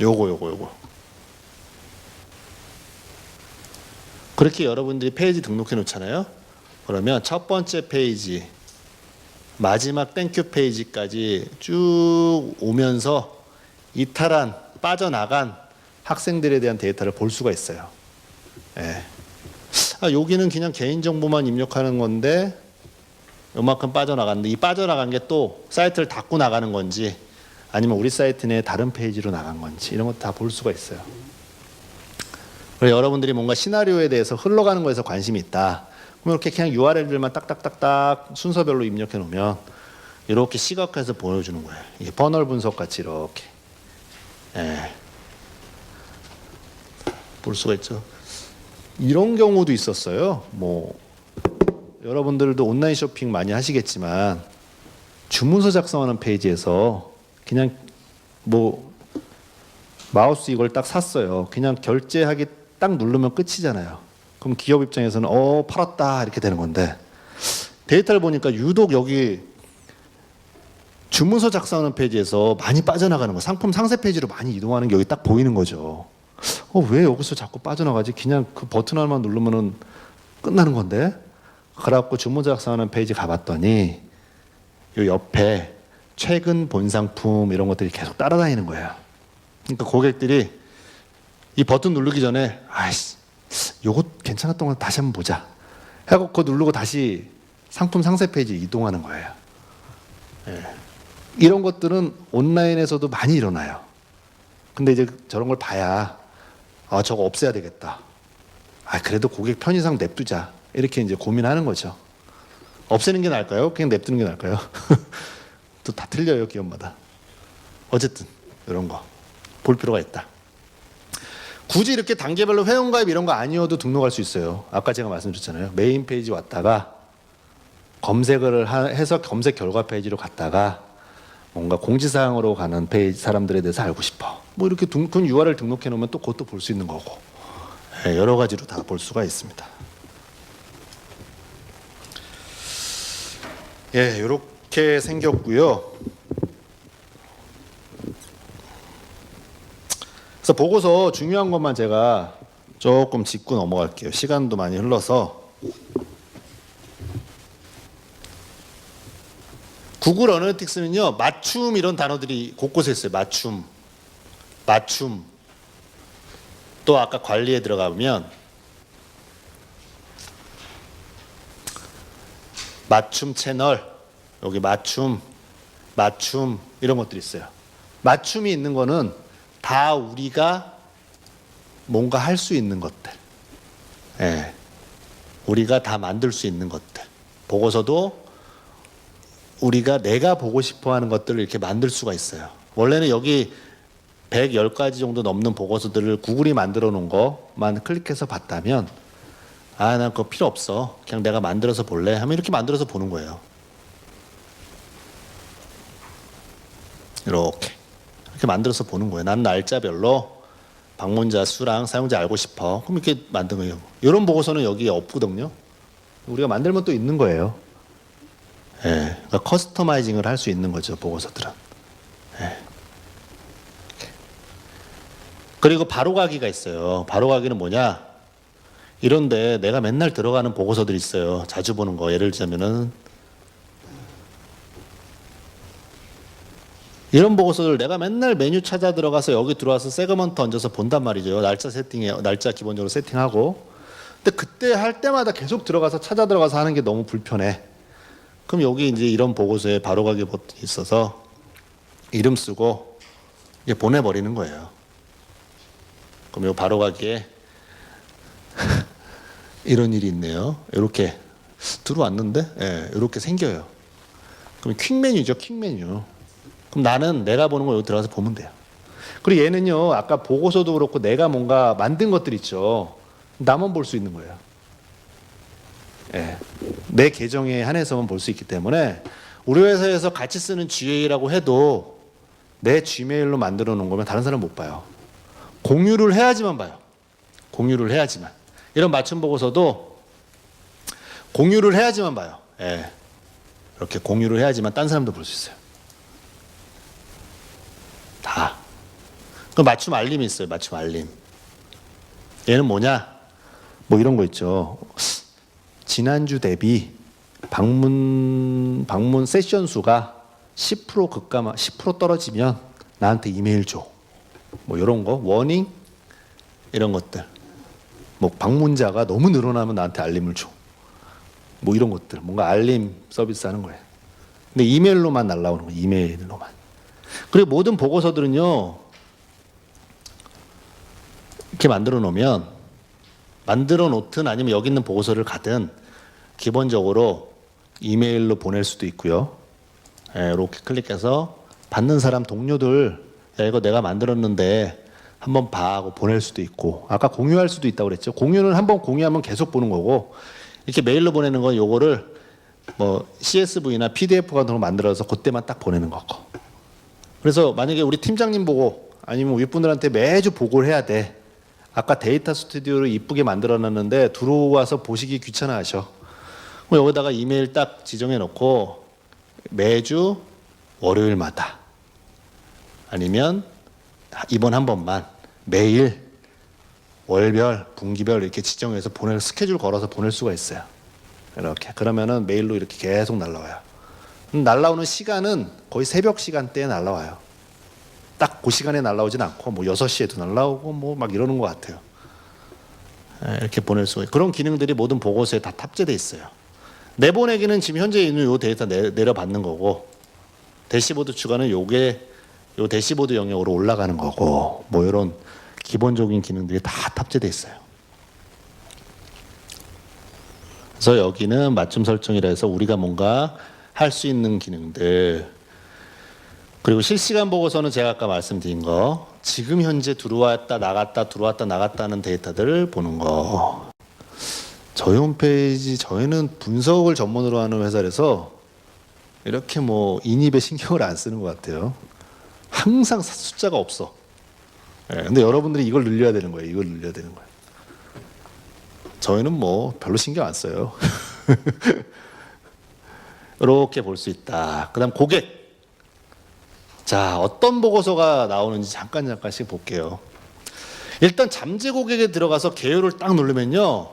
요거. 그렇게 여러분들이 페이지 등록해 놓잖아요. 그러면 첫 번째 페이지, 마지막 땡큐 페이지까지 쭉 오면서 이탈한, 빠져나간 학생들에 대한 데이터를 볼 수가 있어요. 예. 여기는 그냥 개인정보만 입력하는 건데 요만큼 빠져나갔는데 이 빠져나간 게 또 사이트를 닫고 나가는 건지 아니면 우리 사이트 내 다른 페이지로 나간 건지 이런 거 다 볼 수가 있어요. 그래서 여러분들이 뭔가 시나리오에 대해서 흘러가는 거에서 관심이 있다. 그럼 이렇게 그냥 URL들만 딱딱딱딱 순서별로 입력해 놓으면 이렇게 시각화해서 보여주는 거예요. 이게 버널 분석 같이 이렇게 볼 수가 있죠. 이런 경우도 있었어요. 뭐 여러분들도 온라인 쇼핑 많이 하시겠지만 주문서 작성하는 페이지에서 그냥 뭐 마우스 이걸 딱 샀어요. 그냥 결제하기 딱 누르면 끝이잖아요. 그럼 기업 입장에서는 팔았다 이렇게 되는 건데 데이터를 보니까 유독 여기 주문서 작성하는 페이지에서 많이 빠져나가는 거, 상품 상세 페이지로 많이 이동하는 게 여기 딱 보이는 거죠. 왜 여기서 자꾸 빠져나가지? 그냥 그 버튼 하나만 누르면은 끝나는 건데. 그래갖고 주문서 작성하는 페이지 가봤더니 요 옆에 최근 본 상품 이런 것들이 계속 따라다니는 거예요. 그러니까 고객들이 이 버튼 누르기 전에 요거 괜찮았던 거 다시 한번 보자 하고 그거 누르고 다시 상품 상세 페이지 이동하는 거예요. 이런 것들은 온라인에서도 많이 일어나요. 근데 이제 저런 걸 봐야 저거 없애야 되겠다. 그래도 고객 편의상 냅두자. 이렇게 이제 고민하는 거죠. 없애는 게 나을까요? 그냥 냅두는 게 나을까요? 또 다 틀려요, 기업마다. 어쨌든 이런 거 볼 필요가 있다. 굳이 이렇게 단계별로 회원가입 이런 거 아니어도 등록할 수 있어요. 아까 제가 말씀드렸잖아요. 메인 페이지 왔다가 검색을 해서 검색 결과 페이지로 갔다가 뭔가 공지사항으로 가는 페이지 사람들에 대해서 알고 싶어. 뭐 이렇게 그 URL 등록해 놓으면 또 그것도 볼 수 있는 거고. 여러 가지로 다 볼 수가 있습니다. 이렇게 생겼고요. 그래서 보고서 중요한 것만 제가 조금 짚고 넘어갈게요. 시간도 많이 흘러서. 구글 어널리틱스는요, 맞춤 이런 단어들이 곳곳에 있어요. 맞춤. 또 아까 관리에 들어가면 맞춤 채널, 여기 맞춤 이런 것들이 있어요. 맞춤이 있는 거는 다 우리가 뭔가 할 수 있는 것들. 예. 우리가 다 만들 수 있는 것들. 보고서도 내가 보고 싶어 하는 것들을 이렇게 만들 수가 있어요. 원래는 여기 110가지 정도 넘는 보고서들을 구글이 만들어 놓은 것만 클릭해서 봤다면, 난 그거 필요 없어. 그냥 내가 만들어서 볼래? 하면 이렇게 만들어서 보는 거예요. 이렇게 만들어서 보는 거예요. 난 날짜별로 방문자 수랑 사용자 알고 싶어. 그럼 이렇게 만든 거예요. 이런 보고서는 여기에 없거든요. 우리가 만들면 또 있는 거예요. 예, 그러니까 커스터마이징을 할 수 있는 거죠, 보고서들은. 예. 그리고 바로가기가 있어요. 바로가기는 뭐냐? 이런데 내가 맨날 들어가는 보고서들이 있어요. 자주 보는 거. 예를 들자면은 이런 보고서들 내가 맨날 메뉴 찾아 들어가서 여기 들어와서 세그먼트 얹어서 본단 말이죠. 날짜 기본적으로 세팅하고. 근데 그때 할 때마다 계속 찾아 들어가서 하는 게 너무 불편해. 그럼 여기 이제 이런 보고서에 바로가기 버튼이 있어서 이름 쓰고 이제 보내버리는 거예요. 그럼 요 바로가기에 이런 일이 있네요. 이렇게 들어왔는데, 예, 이렇게 생겨요. 그럼 퀵메뉴죠, 퀵메뉴. 그럼 나는 내가 보는 거 여기 들어가서 보면 돼요. 그리고 얘는요, 아까 보고서도 그렇고 내가 뭔가 만든 것들 있죠. 나만 볼 수 있는 거예요. 예, 내 계정에 한해서만 볼 수 있기 때문에 우리 회사에서 같이 쓰는 GA라고 해도 내 G메일로 만들어 놓은 거면 다른 사람 못 봐요. 공유를 해야지만 봐요. 공유를 해야지만. 이런 맞춤 보고서도 공유를 해야지만 봐요. 예, 이렇게 공유를 해야지만 딴 사람도 볼 수 있어요. 다. 그 맞춤 알림이 있어요. 맞춤 알림. 얘는 뭐냐? 뭐 이런 거 있죠. 지난주 대비 방문 세션 수가 10% 급감하, 10% 떨어지면 나한테 이메일 줘. 뭐 이런 거, 워닝 이런 것들. 뭐 방문자가 너무 늘어나면 나한테 알림을 줘. 뭐 이런 것들. 뭔가 알림 서비스 하는 거예요. 근데 이메일로만 날라오는 거예요. 이메일로만. 그리고 모든 보고서들은요, 이렇게 만들어 놓으면, 만들어 놓든 아니면 여기 있는 보고서를 가든 기본적으로 이메일로 보낼 수도 있고요. 예, 이렇게 클릭해서 받는 사람 동료들, 야, 이거 내가 만들었는데 한번 봐 하고 보낼 수도 있고, 아까 공유할 수도 있다고 그랬죠. 공유는 한번 공유하면 계속 보는 거고, 이렇게 메일로 보내는 건 요거를 뭐 CSV나 PDF 같은 거 만들어서 그때만 딱 보내는 거고. 그래서 만약에 우리 팀장님 보고 아니면 윗분들한테 매주 보고를 해야 돼. 아까 데이터 스튜디오를 이쁘게 만들어놨는데 들어와서 보시기 귀찮아하셔. 그럼 여기다가 이메일 딱 지정해 놓고 매주 월요일마다 아니면 이번 한 번만 매일 월별, 분기별 이렇게 지정해서 스케줄 걸어서 보낼 수가 있어요. 이렇게. 그러면은 메일로 이렇게 계속 날라와요. 날라오는 시간은 거의 새벽 시간대에 날라와요. 딱 그 시간에 날라오진 않고 뭐 6시에도 날라오고 뭐 막 이러는 것 같아요. 이렇게 보낼 수가 있어요. 그런 기능들이 모든 보고서에 다 탑재되어 있어요. 내보내기는 지금 현재 있는 요 데이터 내려받는 거고, 대시보드 추가는 요게 요 대시보드 영역으로 올라가는 거고, 뭐 이런 기본적인 기능들이 다 탑재되어 있어요. 그래서 여기는 맞춤 설정이라 해서 우리가 뭔가 할 수 있는 기능들, 그리고 실시간 보고서는 제가 아까 말씀드린 거, 지금 현재 들어왔다 나갔다 들어왔다 나갔다는 데이터들을 보는 거. 저희 홈페이지, 저희는 분석을 전문으로 하는 회사라서 이렇게 뭐 인입에 신경을 안 쓰는 것 같아요. 항상 숫자가 없어. 근데 여러분들이 이걸 늘려야 되는 거예요. 이걸 늘려야 되는 거예요. 저희는 뭐 별로 신경 안 써요. 이렇게 볼 수 있다. 그 다음 고객. 자, 어떤 보고서가 나오는지 잠깐씩 볼게요. 일단 잠재 고객에 들어가서 개요를 딱 누르면요,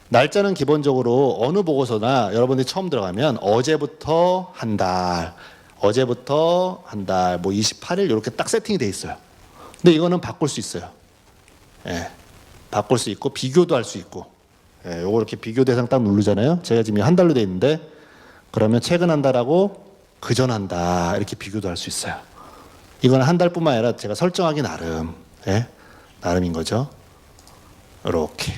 날짜는 기본적으로 어느 보고서나 여러분들이 처음 들어가면 어제부터 한 달, 뭐 28일 이렇게 딱 세팅이 돼 있어요. 근데 이거는 바꿀 수 있어요. 예, 바꿀 수 있고 비교도 할 수 있고. 예, 요거 이렇게 비교 대상 딱 누르잖아요. 제가 지금 한 달로 돼 있는데, 그러면 최근 한 달하고 그전 한 달 이렇게 비교도 할 수 있어요. 이건 한 달뿐만 아니라 제가 설정하기 나름, 예? 나름인 거죠. 이렇게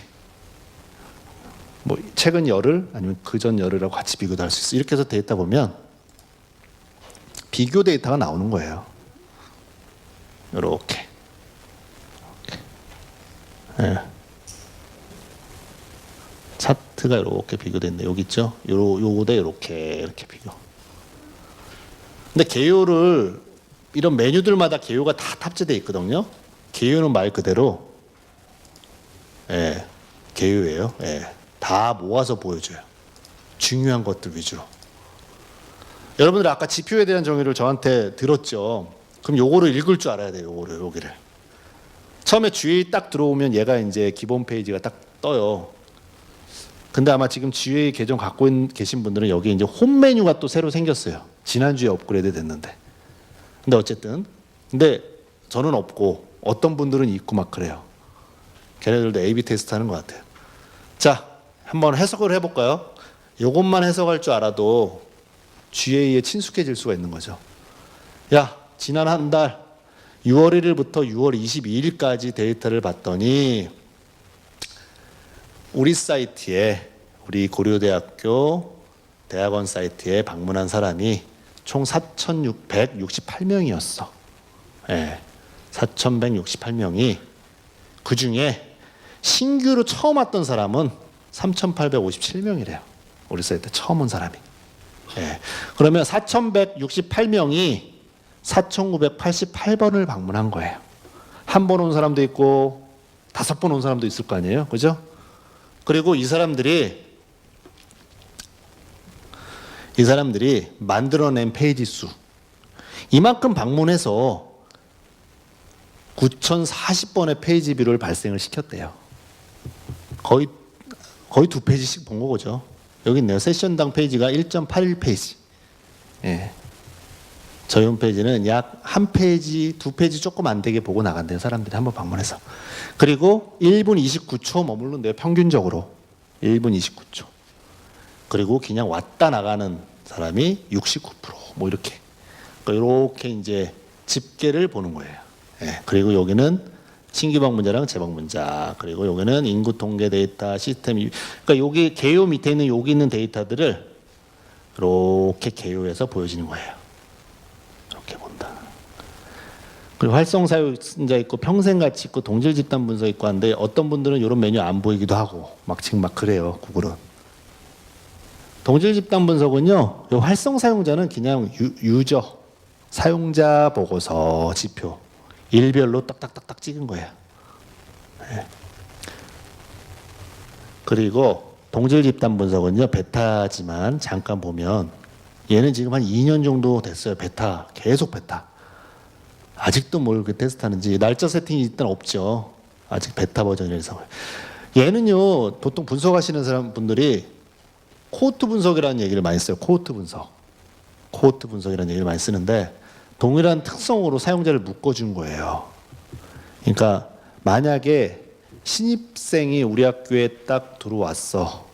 뭐 최근 열흘 아니면 그전 열흘하고 같이 비교도 할 수 있어. 이렇게 해서 데이터 보면 비교 데이터가 나오는 거예요. 이렇게. 예. 차트가 이렇게 비교돼 있네. 여기 있죠? 요거대 이렇게 비교. 근데 개요를 이런 메뉴들마다 개요가 다 탑재되어 있거든요. 개요는 말 그대로 개요예요. 다 모아서 보여줘요. 중요한 것들 위주로. 여러분들 아까 지표에 대한 정의를 저한테 들었죠. 그럼 요거를 읽을 줄 알아야 돼요. 여기를. 처음에 GA 딱 들어오면 얘가 이제 기본 페이지가 딱 떠요. 근데 아마 지금 GA 계정 갖고 계신 분들은 여기 이제 홈 메뉴가 또 새로 생겼어요. 지난주에 업그레이드 됐는데. 근데 어쨌든 근데 저는 없고 어떤 분들은 있고 막 그래요. 걔네들도 A/B 테스트 하는 것 같아요. 자, 한번 해석을 해볼까요? 이것만 해석할 줄 알아도 GA에 친숙해질 수가 있는 거죠. 야, 지난 한 달 6월 1일부터 6월 22일까지 데이터를 봤더니 우리 사이트에 우리 고려대학교 대학원 사이트에 방문한 사람이 총 4,668명이었어. 4,168명이 그 중에 신규로 처음 왔던 사람은 3,857명이래요. 우리 사이트 처음 온 사람이. 그러면 4,168명이 4,988번을 방문한 거예요. 한 번 온 사람도 있고 5번 온 사람도 있을 거 아니에요, 그죠? 그리고 이 사람들이 만들어낸 페이지 수 이만큼 방문해서 9,040번의 페이지 뷰를 발생을 시켰대요. 거의 2페이지씩 본 거죠. 여기 있네요. 세션당 페이지가 1.81페이지. 저희 홈페이지는 약 1페이지, 2페이지 조금 안 되게 보고 나간대요. 사람들이 한번 방문해서. 그리고 1분 29초 머무른대요. 평균적으로. 1분 29초. 그리고 그냥 왔다 나가는 사람이 69%. 뭐 이렇게. 이렇게 이제 집계를 보는 거예요. 그리고 여기는 신규 방문자랑 재방문자. 그리고 여기는 인구 통계 데이터 시스템. 그러니까 여기 개요 밑에 있는 여기 있는 데이터들을 이렇게 개요해서 보여지는 거예요. 이렇게 본다. 그리고 활성 사용자 있고 평생 가치 있고 동질 집단 분석 있고 한데 어떤 분들은 이런 메뉴 안 보이기도 하고 막 지금 막 그래요. 구글은. 동질 집단 분석은요. 요 활성 사용자는 그냥 유저 사용자 보고서 지표 일별로 딱딱딱딱 찍은 거예요. 그리고 동질 집단 분석은요. 베타지만 잠깐 보면 얘는 지금 한 2년 정도 됐어요. 베타. 계속 베타. 아직도 뭘 테스트하는지 날짜 세팅이 일단 없죠. 아직 베타 버전이라서. 얘는요. 보통 분석하시는 분들이 코호트 분석이라는 얘기를 많이 써요. 코호트 분석. 코호트 분석이라는 얘기를 많이 쓰는데 동일한 특성으로 사용자를 묶어준 거예요. 그러니까 만약에 신입생이 우리 학교에 딱 들어왔어.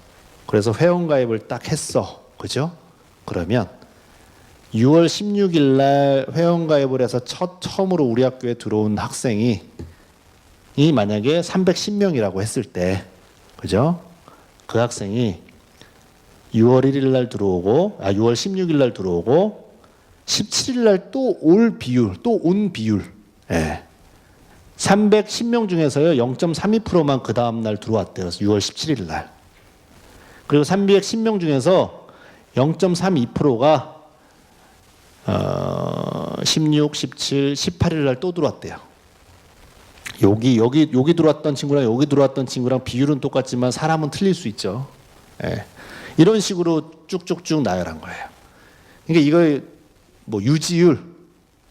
그래서 회원가입을 딱 했어. 그죠? 그러면 6월 16일 날 회원가입을 해서 처음으로 우리 학교에 들어온 학생이 만약에 310명이라고 했을 때 그죠? 그 학생이 6월 1일 날 들어오고 6월 16일 날 들어오고 17일 날 또 올 비율, 또 온 비율. 310명 중에서요 0.32%만 그 다음 날 들어왔대요. 6월 17일 날. 그리고 310명 중에서 0.32%가 16, 17, 18일 날 또 들어왔대요. 여기 들어왔던 친구랑 여기 들어왔던 친구랑 비율은 똑같지만 사람은 틀릴 수 있죠. 이런 식으로 쭉쭉쭉 나열한 거예요. 그러니까 이거 뭐 유지율,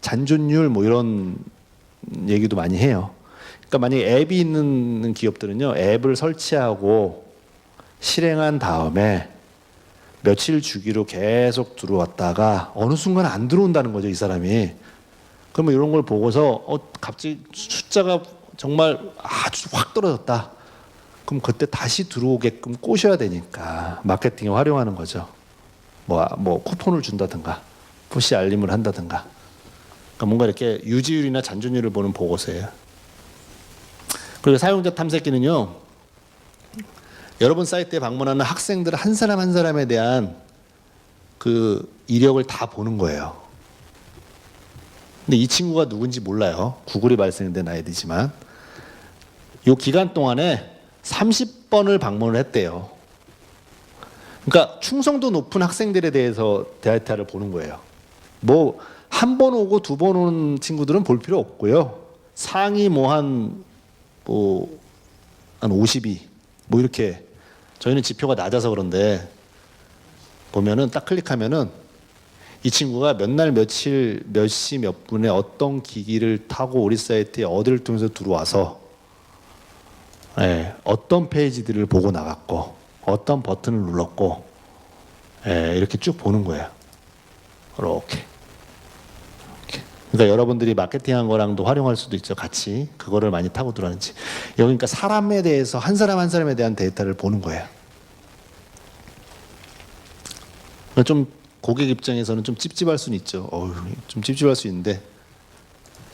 잔존율 뭐 이런 얘기도 많이 해요. 그러니까 만약에 앱이 있는 기업들은요, 앱을 설치하고 실행한 다음에 며칠 주기로 계속 들어왔다가 어느 순간 안 들어온다는 거죠, 이 사람이. 그러면 이런 걸 보고서 갑자기 숫자가 정말 아주 확 떨어졌다. 그럼 그때 다시 들어오게끔 꼬셔야 되니까 마케팅에 활용하는 거죠. 뭐 쿠폰을 준다든가 푸시 알림을 한다든가. 그러니까 뭔가 이렇게 유지율이나 잔존율을 보는 보고서예요. 그리고 사용자 탐색기는요. 여러분 사이트에 방문하는 학생들 한 사람 한 사람에 대한 그 이력을 다 보는 거예요. 근데 이 친구가 누군지 몰라요. 구글이 발생된 아이디지만 이 기간 동안에 30번을 방문을 했대요. 그러니까 충성도 높은 학생들에 대해서 데이터를 보는 거예요. 뭐 한 번 오고 두 번 오는 친구들은 볼 필요 없고요. 상위 한 52 뭐 이렇게 저희는 지표가 낮아서 그런데 보면은 딱 클릭하면은 이 친구가 몇 날 며칠 몇 시 몇 분에 어떤 기기를 타고 우리 사이트에 어디를 통해서 들어와서 어떤 페이지들을 보고 나갔고 어떤 버튼을 눌렀고 이렇게 쭉 보는 거예요. 이렇게. 그러니까 여러분들이 마케팅한 거랑도 활용할 수도 있죠. 같이 그거를 많이 타고 들어왔는지. 여기 그러니까 사람에 대해서 한 사람 한 사람에 대한 데이터를 보는 거예요. 좀 고객 입장에서는 좀 찝찝할 수는 있죠. 좀 찝찝할 수 있는데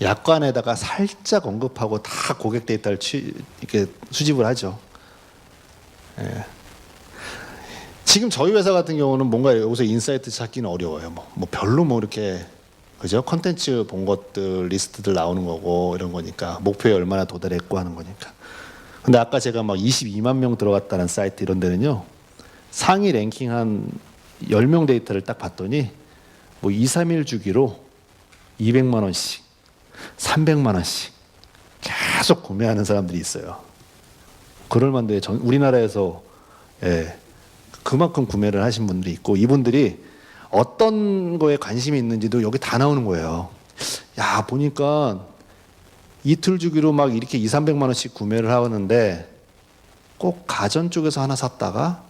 약관에다가 살짝 언급하고 다 고객 데이터를 이렇게 수집을 하죠. 지금 저희 회사 같은 경우는 뭔가 여기서 인사이트 찾기는 어려워요. 뭐 별로 이렇게 그죠? 컨텐츠 본 것들 리스트들 나오는 거고 이런 거니까 목표에 얼마나 도달했고 하는 거니까. 근데 아까 제가 22만 명 들어갔다는 사이트 이런 데는요. 상위 랭킹 한 10명 데이터를 딱 봤더니 2, 3일 주기로 200만 원씩, 300만 원씩 계속 구매하는 사람들이 있어요. 그럴 만데 우리나라에서 그만큼 구매를 하신 분들이 있고 이분들이 어떤 거에 관심이 있는지도 여기 다 나오는 거예요. 야, 보니까 이틀 주기로 이렇게 2, 300만 원씩 구매를 하는데 꼭 가전 쪽에서 하나 샀다가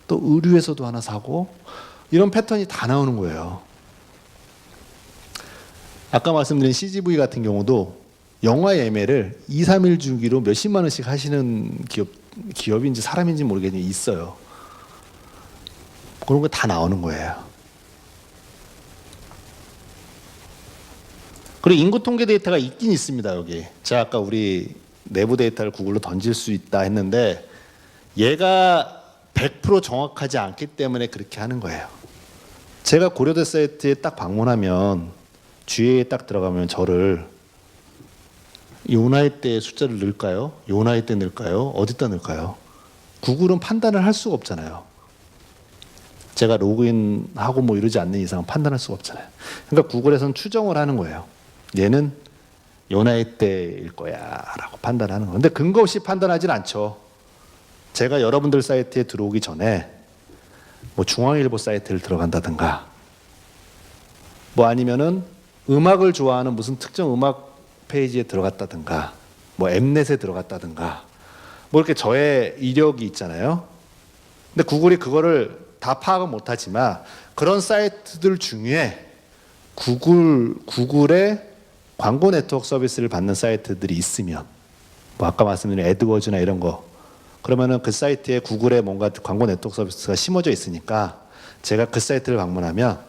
또 의류에서도 하나 사고 이런 패턴이 다 나오는 거예요. 아까 말씀드린 CGV 같은 경우도 영화 예매를 2, 3일 주기로 몇십만 원씩 하시는 기업인지 사람인지 모르겠는데 있어요. 그런 거 다 나오는 거예요. 그리고 인구 통계 데이터가 있긴 있습니다. 여기 제가 아까 우리 내부 데이터를 구글로 던질 수 있다 했는데 얘가 100% 정확하지 않기 때문에 그렇게 하는 거예요. 제가 고려대 사이트에 딱 방문하면 주위에 딱 들어가면 저를 요 나이 때 숫자를 넣을까요? 요 나이 때 넣을까요? 어디다 넣을까요? 구글은 판단을 할 수가 없잖아요. 제가 로그인하고 이러지 않는 이상 판단할 수가 없잖아요. 그러니까 구글에서는 추정을 하는 거예요. 얘는 요 나이 때일 거야 라고 판단하는 거예요. 근데 근거 없이 판단하진 않죠. 제가 여러분들 사이트에 들어오기 전에 중앙일보 사이트를 들어간다든가 아니면은 음악을 좋아하는 무슨 특정 음악 페이지에 들어갔다든가 엠넷에 들어갔다든가 이렇게 저의 이력이 있잖아요. 근데 구글이 그거를 다 파악은 못하지만 그런 사이트들 중에 구글의 광고 네트워크 서비스를 받는 사이트들이 있으면 아까 말씀드린 애드워즈나 이런 거 그러면은 그 사이트에 구글에 뭔가 광고 네트워크 서비스가 심어져 있으니까 제가 그 사이트를 방문하면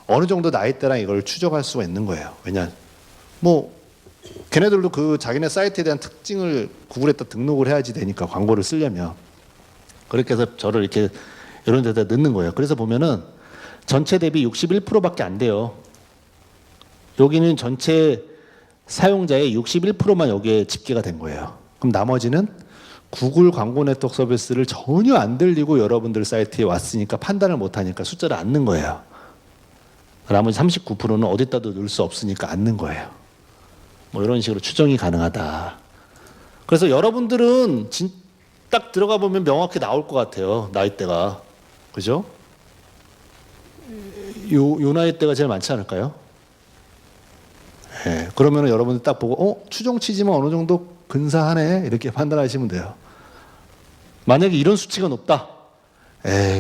어느 정도 나이대랑 이걸 추적할 수가 있는 거예요. 왜냐 걔네들도 그 자기네 사이트에 대한 특징을 구글에다 등록을 해야지 되니까 광고를 쓰려면 그렇게 해서 저를 이렇게 이런 데다 넣는 거예요. 그래서 보면은 전체 대비 61%밖에 안 돼요. 여기는 전체 사용자의 61%만 여기에 집계가 된 거예요. 그럼 나머지는 구글 광고 네트워크 서비스를 전혀 안 들리고 여러분들 사이트에 왔으니까 판단을 못하니까 숫자를 안 넣은 거예요. 나머지 39%는 어디다도 넣을 수 없으니까 안 넣은 거예요. 이런 식으로 추정이 가능하다. 그래서 여러분들은 딱 들어가 보면 명확히 나올 것 같아요. 나이대가. 그죠? 요 나이대가 제일 많지 않을까요? 그러면 여러분들 딱 보고 추정치지만 어느 정도 근사하네 이렇게 판단하시면 돼요. 만약에 이런 수치가 높다.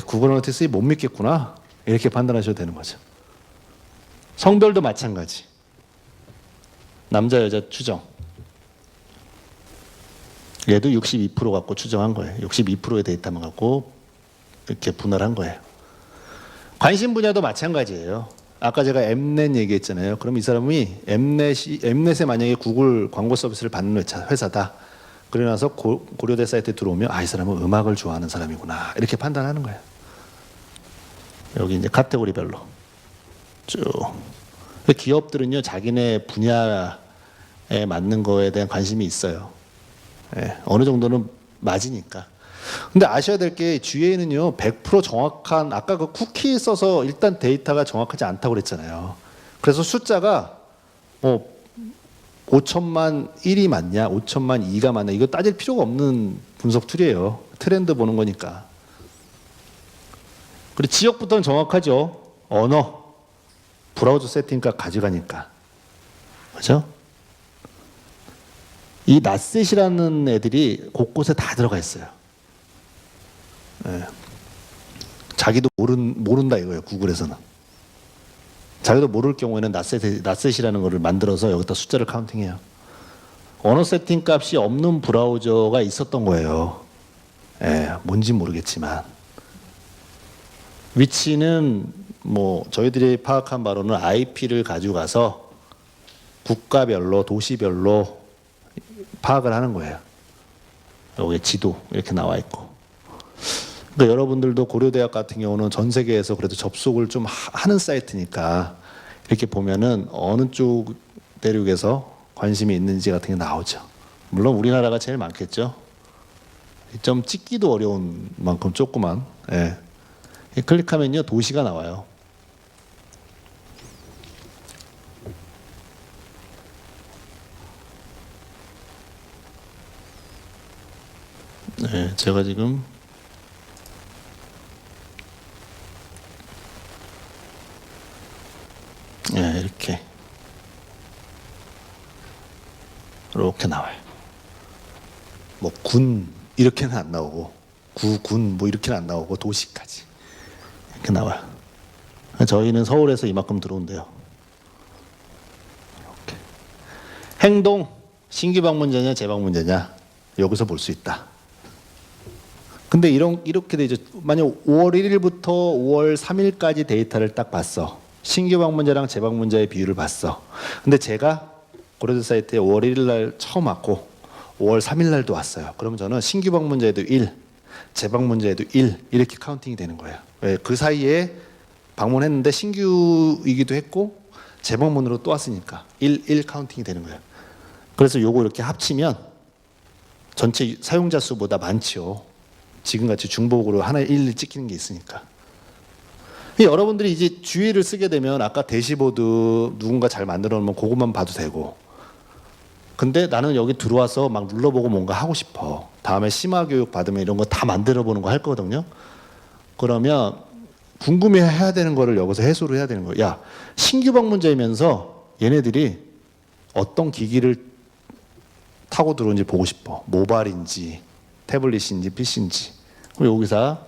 구글 어나리틱스 못 믿겠구나 이렇게 판단하셔도 되는 거죠. 성별도 마찬가지. 남자 여자 추정. 얘도 62% 갖고 추정한 거예요. 62%의 데이터만 갖고 이렇게 분할한 거예요. 관심 분야도 마찬가지예요. 아까 제가 엠넷 얘기했잖아요. 그럼 이 사람이 엠넷에 만약에 구글 광고 서비스를 받는 회사다. 그러고 나서 고려대 사이트에 들어오면 이 사람은 음악을 좋아하는 사람이구나 이렇게 판단하는 거예요. 여기 이제 카테고리별로 쭉. 기업들은요 자기네 분야에 맞는 거에 대한 관심이 있어요. 예, 어느 정도는 맞으니까. 근데 아셔야 될 게 GA는요 100% 정확한, 아까 그 쿠키 써서 일단 데이터가 정확하지 않다고 그랬잖아요. 그래서 숫자가 5천만 1이 맞냐 5천만 2가 맞냐 이거 따질 필요가 없는 분석 툴이에요. 트렌드 보는 거니까. 그리고 지역부터는 정확하죠. 언어, 브라우저 세팅값 가져가니까. 그렇죠? 이 낫셋이라는 애들이 곳곳에 다 들어가 있어요. 예. 자기도 모른다 이거예요. 구글에서는. 자기도 모를 경우에는 낫셋이라는 거를 만들어서 여기다 숫자를 카운팅해요. 언어 세팅 값이 없는 브라우저가 있었던 거예요. 예, 뭔지 모르겠지만. 위치는 뭐 저희들이 파악한 바로는 IP를 가지고 가서 국가별로 도시별로 파악을 하는 거예요. 여기 지도 이렇게 나와 있고. 그러니까 여러분들도 고려대학 같은 경우는 전 세계에서 그래도 접속을 좀 하는 사이트니까 이렇게 보면은 어느 쪽 대륙에서 관심이 있는지 같은 게 나오죠. 물론 우리나라가 제일 많겠죠. 좀 찍기도 어려운 만큼 조그만. 예. 클릭하면요 도시가 나와요. 네, 제가 지금 네, 이렇게 나와요. 뭐 군 이렇게는 안 나오고 구군 뭐 이렇게는 안 나오고 도시까지 이렇게 나와요. 저희는 서울에서 이만큼 들어온대요. 이렇게. 행동 신규 방문자냐 재방문자냐 여기서 볼 수 있다. 근데 이렇게 되죠. 만약 5월 1일부터 5월 3일까지 데이터를 딱 봤어. 신규 방문자랑 재방문자의 비율을 봤어. 근데 제가 고려대 사이트에 5월 1일 날 처음 왔고 5월 3일 날도 왔어요. 그러면 저는 신규 방문자에도 1, 재방문자에도 1 이렇게 카운팅이 되는 거예요. 왜? 그 사이에 방문했는데 신규이기도 했고 재방문으로 또 왔으니까 1 카운팅이 되는 거예요. 그래서 요거 이렇게 합치면 전체 사용자 수보다 많죠. 지금같이 중복으로 하나에 1 찍히는 게 있으니까. 여러분들이 이제 주의를 쓰게 되면 아까 대시보드 누군가 잘 만들어 놓으면 그것만 봐도 되고, 근데 나는 여기 들어와서 막 눌러보고 뭔가 하고 싶어. 다음에 심화 교육 받으면 이런 거 다 만들어 보는 거 할 거거든요. 그러면 궁금해 해야 되는 거를 여기서 해소를 해야 되는 거예요. 야, 신규 방문자이면서 얘네들이 어떤 기기를 타고 들어온지 보고 싶어. 모바일인지 태블릿인지 PC인지. 그럼 여기서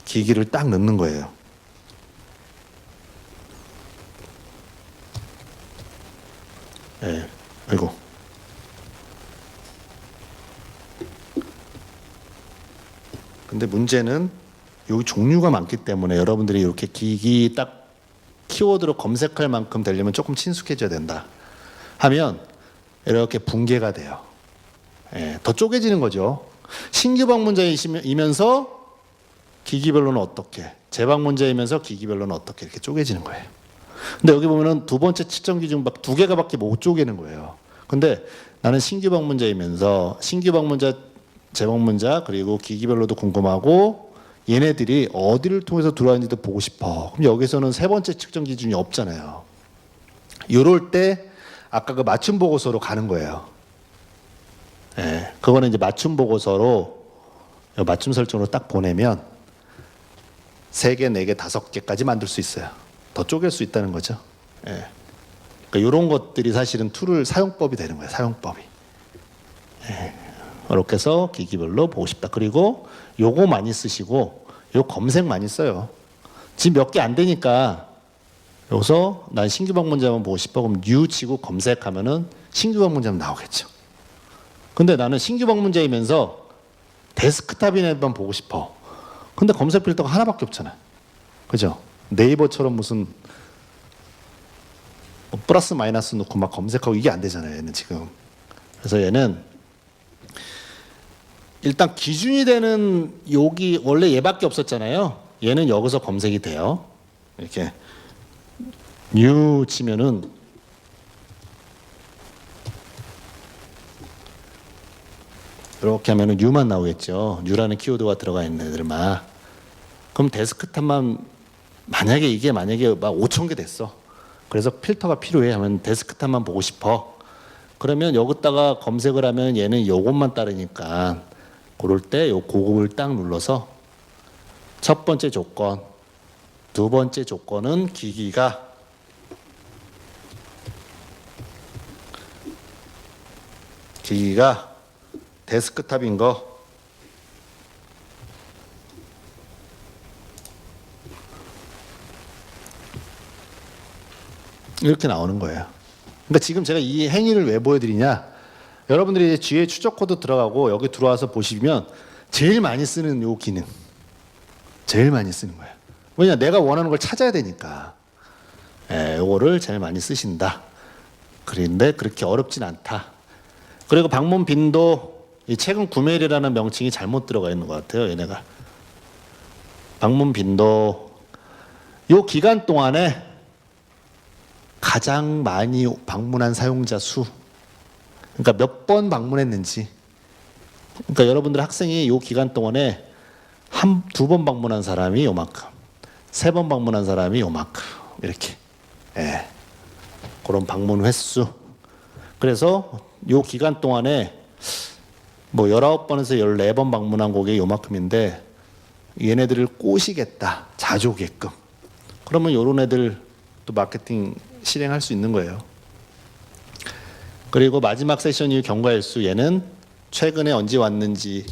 기기를 딱 넣는 거예요. 예, 아이고. 근데 문제는 여기 종류가 많기 때문에 여러분들이 이렇게 기기 딱 키워드로 검색할 만큼 되려면 조금 친숙해져야 된다 하면 이렇게 붕괴가 돼요. 예, 더 쪼개지는 거죠. 신규 방문자이면서 기기별로는 어떻게, 재방문자이면서 기기별로는 어떻게 이렇게 쪼개지는 거예요. 근데 여기 보면은 두 번째 측정 기준 두 개가밖에 못 쪼개는 거예요. 근데 나는 신규 방문자이면서 신규 방문자, 재방문자 그리고 기기별로도 궁금하고 얘네들이 어디를 통해서 들어왔는지도 보고 싶어. 그럼 여기서는 세 번째 측정 기준이 없잖아요. 이럴 때 아까 그 맞춤 보고서로 가는 거예요. 예, 그거는 이제 맞춤 보고서로 맞춤 설정으로 딱 보내면 3개, 4개, 5개까지 만들 수 있어요. 더 쪼갤 수 있다는 거죠. 예. 그러니까 이런 것들이 사실은 툴을 사용법이 되는 거예요. 사용법이. 예. 이렇게 해서 기기별로 보고 싶다. 그리고 요거 많이 쓰시고 요 검색 많이 써요. 지금 몇 개 안 되니까 여기서 난 신규 방문자만 보고 싶어. 그럼 new 치고 검색하면은 신규 방문자만 나오겠죠. 근데 나는 신규 방문자이면서 데스크탑이네만 보고 싶어. 근데 검색 필터가 하나밖에 없잖아요. 그죠? 네이버처럼 무슨 뭐 플러스 마이너스 넣고 막 검색하고 이게 안 되잖아요. 얘는 지금. 그래서 얘는 일단 기준이 되는 여기 원래 얘밖에 없었잖아요. 얘는 여기서 검색이 돼요. 이렇게 new 치면은 이렇게 하면은 new만 나오겠죠. new라는 키워드가 들어가 있는 애들만. 그럼 데스크탑만 만약에 막 5,000개 됐어. 그래서 필터가 필요해 하면 데스크탑만 보고 싶어. 그러면 여기다가 검색을 하면 얘는 요것만 따르니까 그럴 때 요 고급을 딱 눌러서 첫 번째 조건, 두 번째 조건은 기기가 데스크탑인 거 이렇게 나오는 거예요. 그러니까 지금 제가 이 행위를 왜 보여드리냐? 여러분들이 이제 뒤에 추적 코드 들어가고 여기 들어와서 보시면 제일 많이 쓰는 요 기능, 제일 많이 쓰는 거예요. 왜냐? 내가 원하는 걸 찾아야 되니까. 요거를 제일 많이 쓰신다. 그런데 그렇게 어렵진 않다. 그리고 방문 빈도, 이 최근 구매일이라는 명칭이 잘못 들어가 있는 것 같아요. 얘네가. 방문 빈도, 요 기간 동안에 가장 많이 방문한 사용자 수, 그러니까 몇 번 방문했는지. 그러니까 여러분들 학생이 요 기간 동안에 두 번 방문한 사람이 요만큼, 세 번 방문한 사람이 요만큼, 이렇게. 그런 방문 횟수. 그래서 요 기간 동안에 뭐 19번에서 14번 방문한 곡이 요만큼인데 얘네들을 꼬시겠다. 자주 오게끔. 그러면 요런 애들 또 마케팅 실행할 수 있는 거예요. 그리고 마지막 세션 이후 경과 일수, 얘는 최근에 언제 왔는지,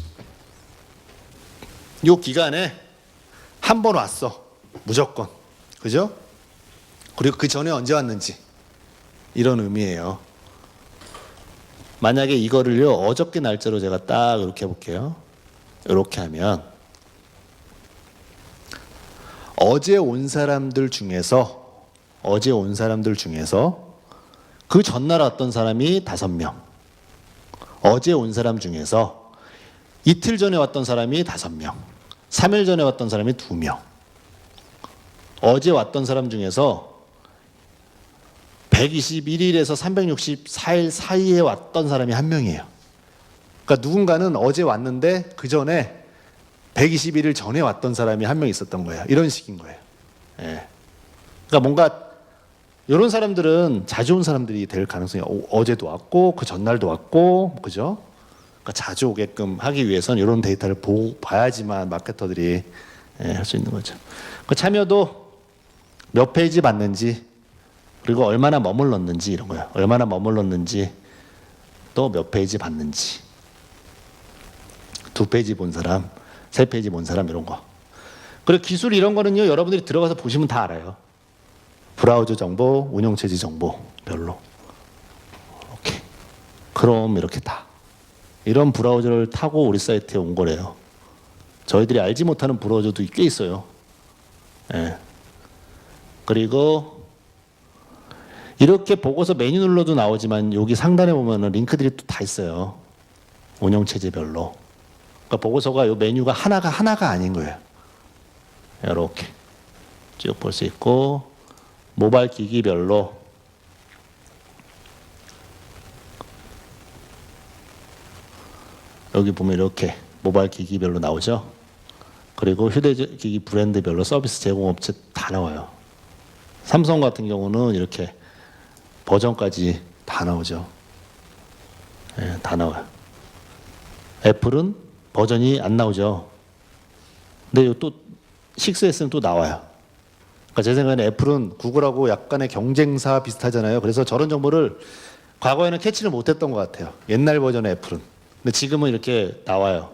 요 기간에 한 번 왔어. 무조건. 그죠? 그리고 그 전에 언제 왔는지, 이런 의미예요. 만약에 이거를요, 어저께 날짜로 제가 딱 이렇게 해볼게요. 이렇게 하면 어제 온 사람들 중에서 그 전날 왔던 사람이 5명, 어제 온 사람 중에서 이틀 전에 왔던 사람이 5명, 3일 전에 왔던 사람이 2명, 어제 왔던 사람 중에서 121일에서 364일 사이에 왔던 사람이 1명이에요. 그러니까 누군가는 어제 왔는데 그 전에 121일 전에 왔던 사람이 1명 있었던 거예요. 이런 식인 거예요. 그러니까 뭔가 이런 사람들은 자주 온 사람들이 될 가능성이, 어제도 왔고 그 전날도 왔고, 그죠? 그러니까 자주 오게끔 하기 위해서는 이런 데이터를 봐야지만 마케터들이 할 수 있는 거죠. 그 참여도 몇 페이지 봤는지, 그리고 얼마나 머물렀는지, 이런 거예요. 얼마나 머물렀는지, 또 몇 페이지 봤는지, 2페이지 본 사람, 3페이지 본 사람, 이런 거. 그리고 기술 이런 거는요, 여러분들이 들어가서 보시면 다 알아요. 브라우저 정보, 운영체제 정보별로. 오케이. 그럼 이렇게 다. 이런 브라우저를 타고 우리 사이트에 온 거래요. 저희들이 알지 못하는 브라우저도 꽤 있어요. 그리고 이렇게 보고서 메뉴 눌러도 나오지만 여기 상단에 보면은 링크들이 또 다 있어요. 운영체제별로. 그러니까 보고서가 이 메뉴가 하나가 아닌 거예요. 이렇게 쭉 볼 수 있고, 모바일 기기별로 여기 보면 이렇게 모바일 기기별로 나오죠. 그리고 휴대기기 브랜드별로 서비스 제공업체 다 나와요. 삼성 같은 경우는 이렇게 버전까지 다 나오죠. 다 나와요. 애플은 버전이 안 나오죠. 근데 또 6S는 또 나와요. 그러니까 제 생각에는 애플은 구글하고 약간의 경쟁사 비슷하잖아요. 그래서 저런 정보를 과거에는 캐치를 못했던 것 같아요. 옛날 버전의 애플은. 근데 지금은 이렇게 나와요.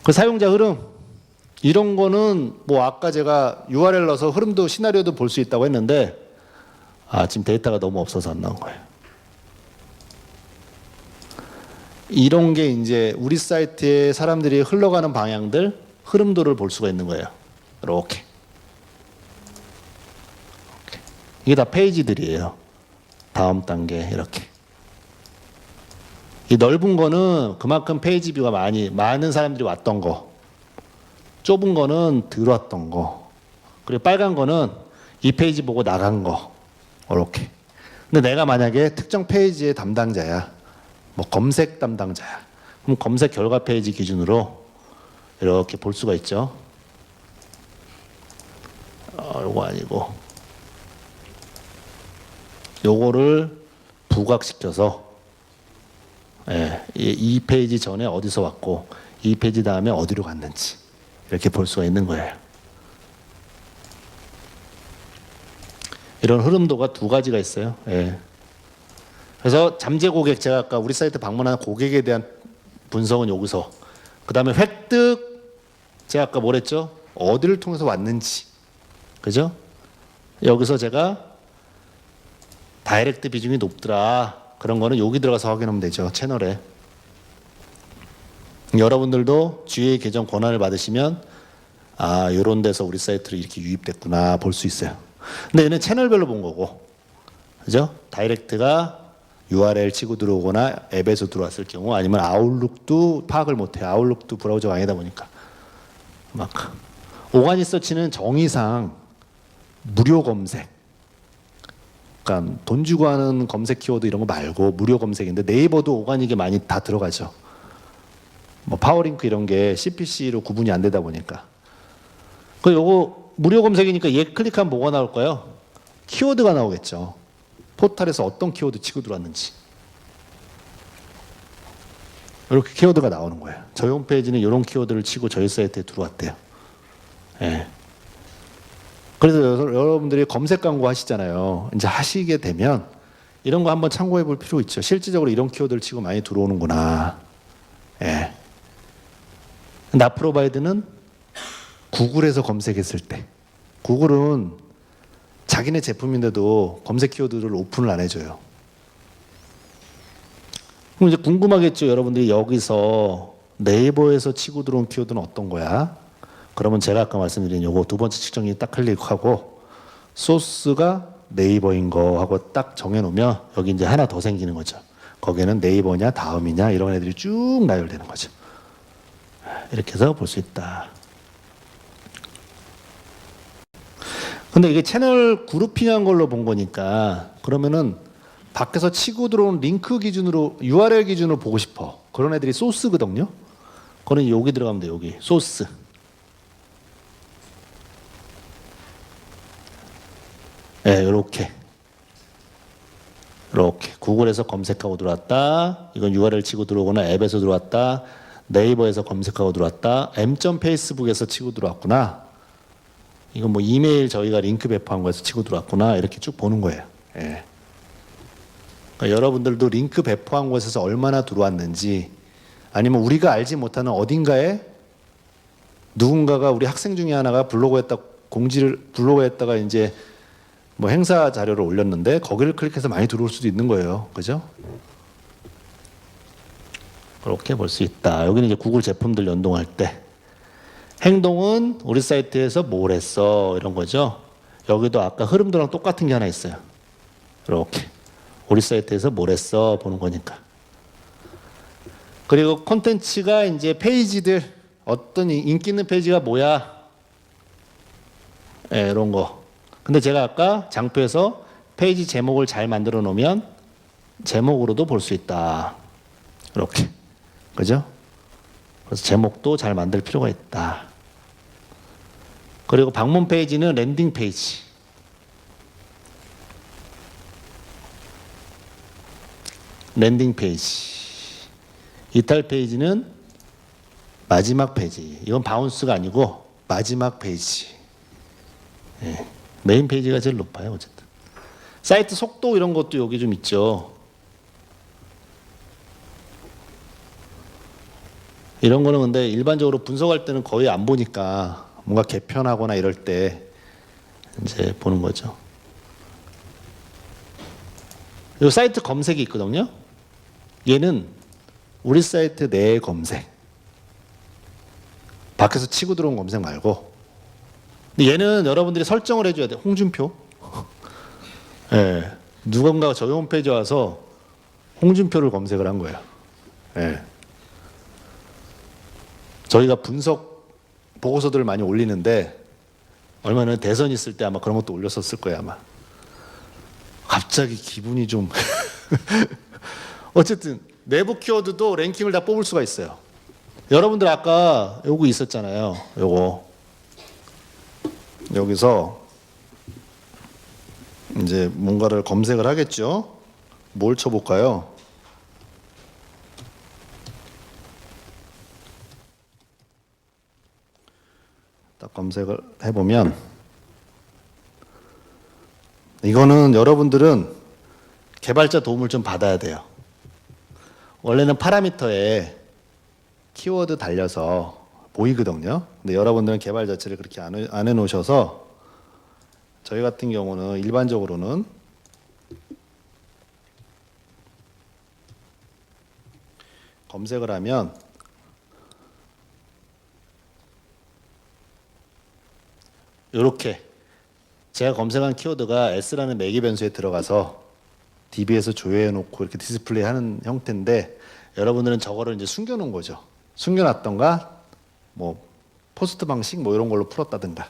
그 사용자 흐름, 이런 거는 뭐 아까 제가 URL 넣어서 흐름도 시나리오도 볼 수 있다고 했는데, 지금 데이터가 너무 없어서 안 나온 거예요. 이런 게 이제 우리 사이트에 사람들이 흘러가는 방향들, 흐름도를 볼 수가 있는 거예요. 이렇게. 이게 다 페이지들이에요. 다음 단계 이렇게. 이 넓은 거는 그만큼 페이지 뷰가 많은 사람들이 왔던 거, 좁은 거는 들어왔던 거, 그리고 빨간 거는 이 페이지 보고 나간 거, 이렇게. 근데 내가 만약에 특정 페이지의 담당자야, 뭐 검색 담당자야, 그럼 검색 결과 페이지 기준으로 이렇게 볼 수가 있죠. 요거 아니고 요거를 부각시켜서 이 페이지 전에 어디서 왔고 이 페이지 다음에 어디로 갔는지 이렇게 볼 수가 있는 거예요. 이런 흐름도가 두 가지가 있어요. 그래서 잠재 고객, 제가 아까 우리 사이트 방문한 고객에 대한 분석은 여기서, 그 다음에 획득, 제가 아까 뭐랬죠? 어디를 통해서 왔는지, 그죠? 여기서 제가 다이렉트 비중이 높더라, 그런 거는 여기 들어가서 확인하면 되죠. 채널에. 여러분들도 GA 계정 권한을 받으시면 이런 데서 우리 사이트로 이렇게 유입됐구나 볼 수 있어요. 근데 얘는 채널별로 본 거고, 그죠? 다이렉트가 URL 치고 들어오거나 앱에서 들어왔을 경우, 아니면 아웃룩도 파악을 못해요. 아웃룩도 브라우저가 아니다 보니까. 오가닉 서치는 정의상 무료 검색, 그러니까 돈 주고 하는 검색 키워드 이런 거 말고 무료 검색인데, 네이버도 오가닉에 많이 다 들어가죠. 뭐 파워링크 이런 게 CPC로 구분이 안 되다 보니까. 요거 무료 검색이니까 얘 클릭하면 뭐가 나올까요? 키워드가 나오겠죠. 포털에서 어떤 키워드 치고 들어왔는지. 이렇게 키워드가 나오는 거예요. 저희 홈페이지는 이런 키워드를 치고 저희 사이트에 들어왔대요. 그래서 여러분들이 검색 광고 하시잖아요. 이제 하시게 되면 이런 거 한번 참고해 볼 필요 있죠. 실질적으로 이런 키워드를 치고 많이 들어오는구나. 나프로바이드는 구글에서 검색했을 때, 구글은 자기네 제품인데도 검색 키워드를 오픈을 안 해줘요. 그럼 이제 궁금하겠죠. 여러분들이 여기서 네이버에서 치고 들어온 키워드는 어떤 거야? 그러면 제가 아까 말씀드린 요거 두 번째 측정이 딱 클릭하고 소스가 네이버인 거 하고 딱 정해놓으면 여기 이제 하나 더 생기는 거죠. 거기에는 네이버냐 다음이냐 이런 애들이 쭉 나열되는 거죠. 이렇게 해서 볼 수 있다. 근데 이게 채널 그룹핑한 걸로 본 거니까, 그러면은 밖에서 치고 들어온 링크 기준으로, URL 기준으로 보고 싶어. 그런 애들이 소스거든요. 그거는 여기 들어가면 돼요. 여기 소스. 이렇게 구글에서 검색하고 들어왔다. 이건 URL 치고 들어오거나 앱에서 들어왔다. 네이버에서 검색하고 들어왔다. m.facebook에서 치고 들어왔구나. 이건 뭐 이메일 저희가 링크 배포한 거에서 치고 들어왔구나. 이렇게 쭉 보는 거예요. 그러니까 여러분들도 링크 배포한 곳에서 얼마나 들어왔는지, 아니면 우리가 알지 못하는 어딘가에 누군가가, 우리 학생 중에 하나가 블로그에다가 이제 뭐 행사 자료를 올렸는데 거기를 클릭해서 많이 들어올 수도 있는 거예요. 그죠? 그렇게 볼 수 있다. 여기는 이제 구글 제품들 연동할 때. 행동은 우리 사이트에서 뭘 했어, 이런 거죠. 여기도 아까 흐름도랑 똑같은 게 하나 있어요. 이렇게 우리 사이트에서 뭘 했어 보는 거니까. 그리고 콘텐츠가 이제 페이지들, 어떤 인기 있는 페이지가 뭐야, 이런 거. 근데 제가 아까 장표에서 페이지 제목을 잘 만들어 놓으면 제목으로도 볼 수 있다. 이렇게. 그죠? 그래서 제목도 잘 만들 필요가 있다. 그리고 방문 페이지는 랜딩 페이지. 랜딩 페이지. 이탈 페이지는 마지막 페이지. 이건 바운스가 아니고 마지막 페이지. 메인 페이지가 제일 높아요. 어쨌든. 사이트 속도 이런 것도 여기 좀 있죠. 이런 거는 근데 일반적으로 분석할 때는 거의 안 보니까 뭔가 개편하거나 이럴 때 이제 보는 거죠. 이 사이트 검색이 있거든요. 얘는 우리 사이트 내 검색. 밖에서 치고 들어온 검색 말고. 근데 얘는 여러분들이 설정을 해줘야 돼. 홍준표. 누군가가 저희 홈페이지에 와서 홍준표를 검색을 한 거예요. 예. 저희가 분석 보고서들을 많이 올리는데 얼마 전에 대선 있을 때 아마 그런 것도 올렸었을 거예요 아마. 갑자기 기분이 좀 어쨌든 내부 키워드도 랭킹을 다 뽑을 수가 있어요. 여러분들 아까 요거 있었잖아요. 요거 여기서 이제 뭔가를 검색을 하겠죠. 뭘 쳐볼까요? 딱 검색을 해보면 이거는 여러분들은 개발자 도움을 좀 받아야 돼요. 원래는 파라미터에 키워드 달려서 보이거든요. 근데 여러분들은 개발 자체를 그렇게 안 해놓으셔서 저희 같은 경우는 일반적으로는 검색을 하면 이렇게 제가 검색한 키워드가 S라는 매개 변수에 들어가서 DB에서 조회해 놓고 이렇게 디스플레이 하는 형태인데 여러분들은 저거를 이제 숨겨 놓은 거죠. 숨겨놨던가 뭐 포스트 방식 뭐 이런 걸로 풀었다든가.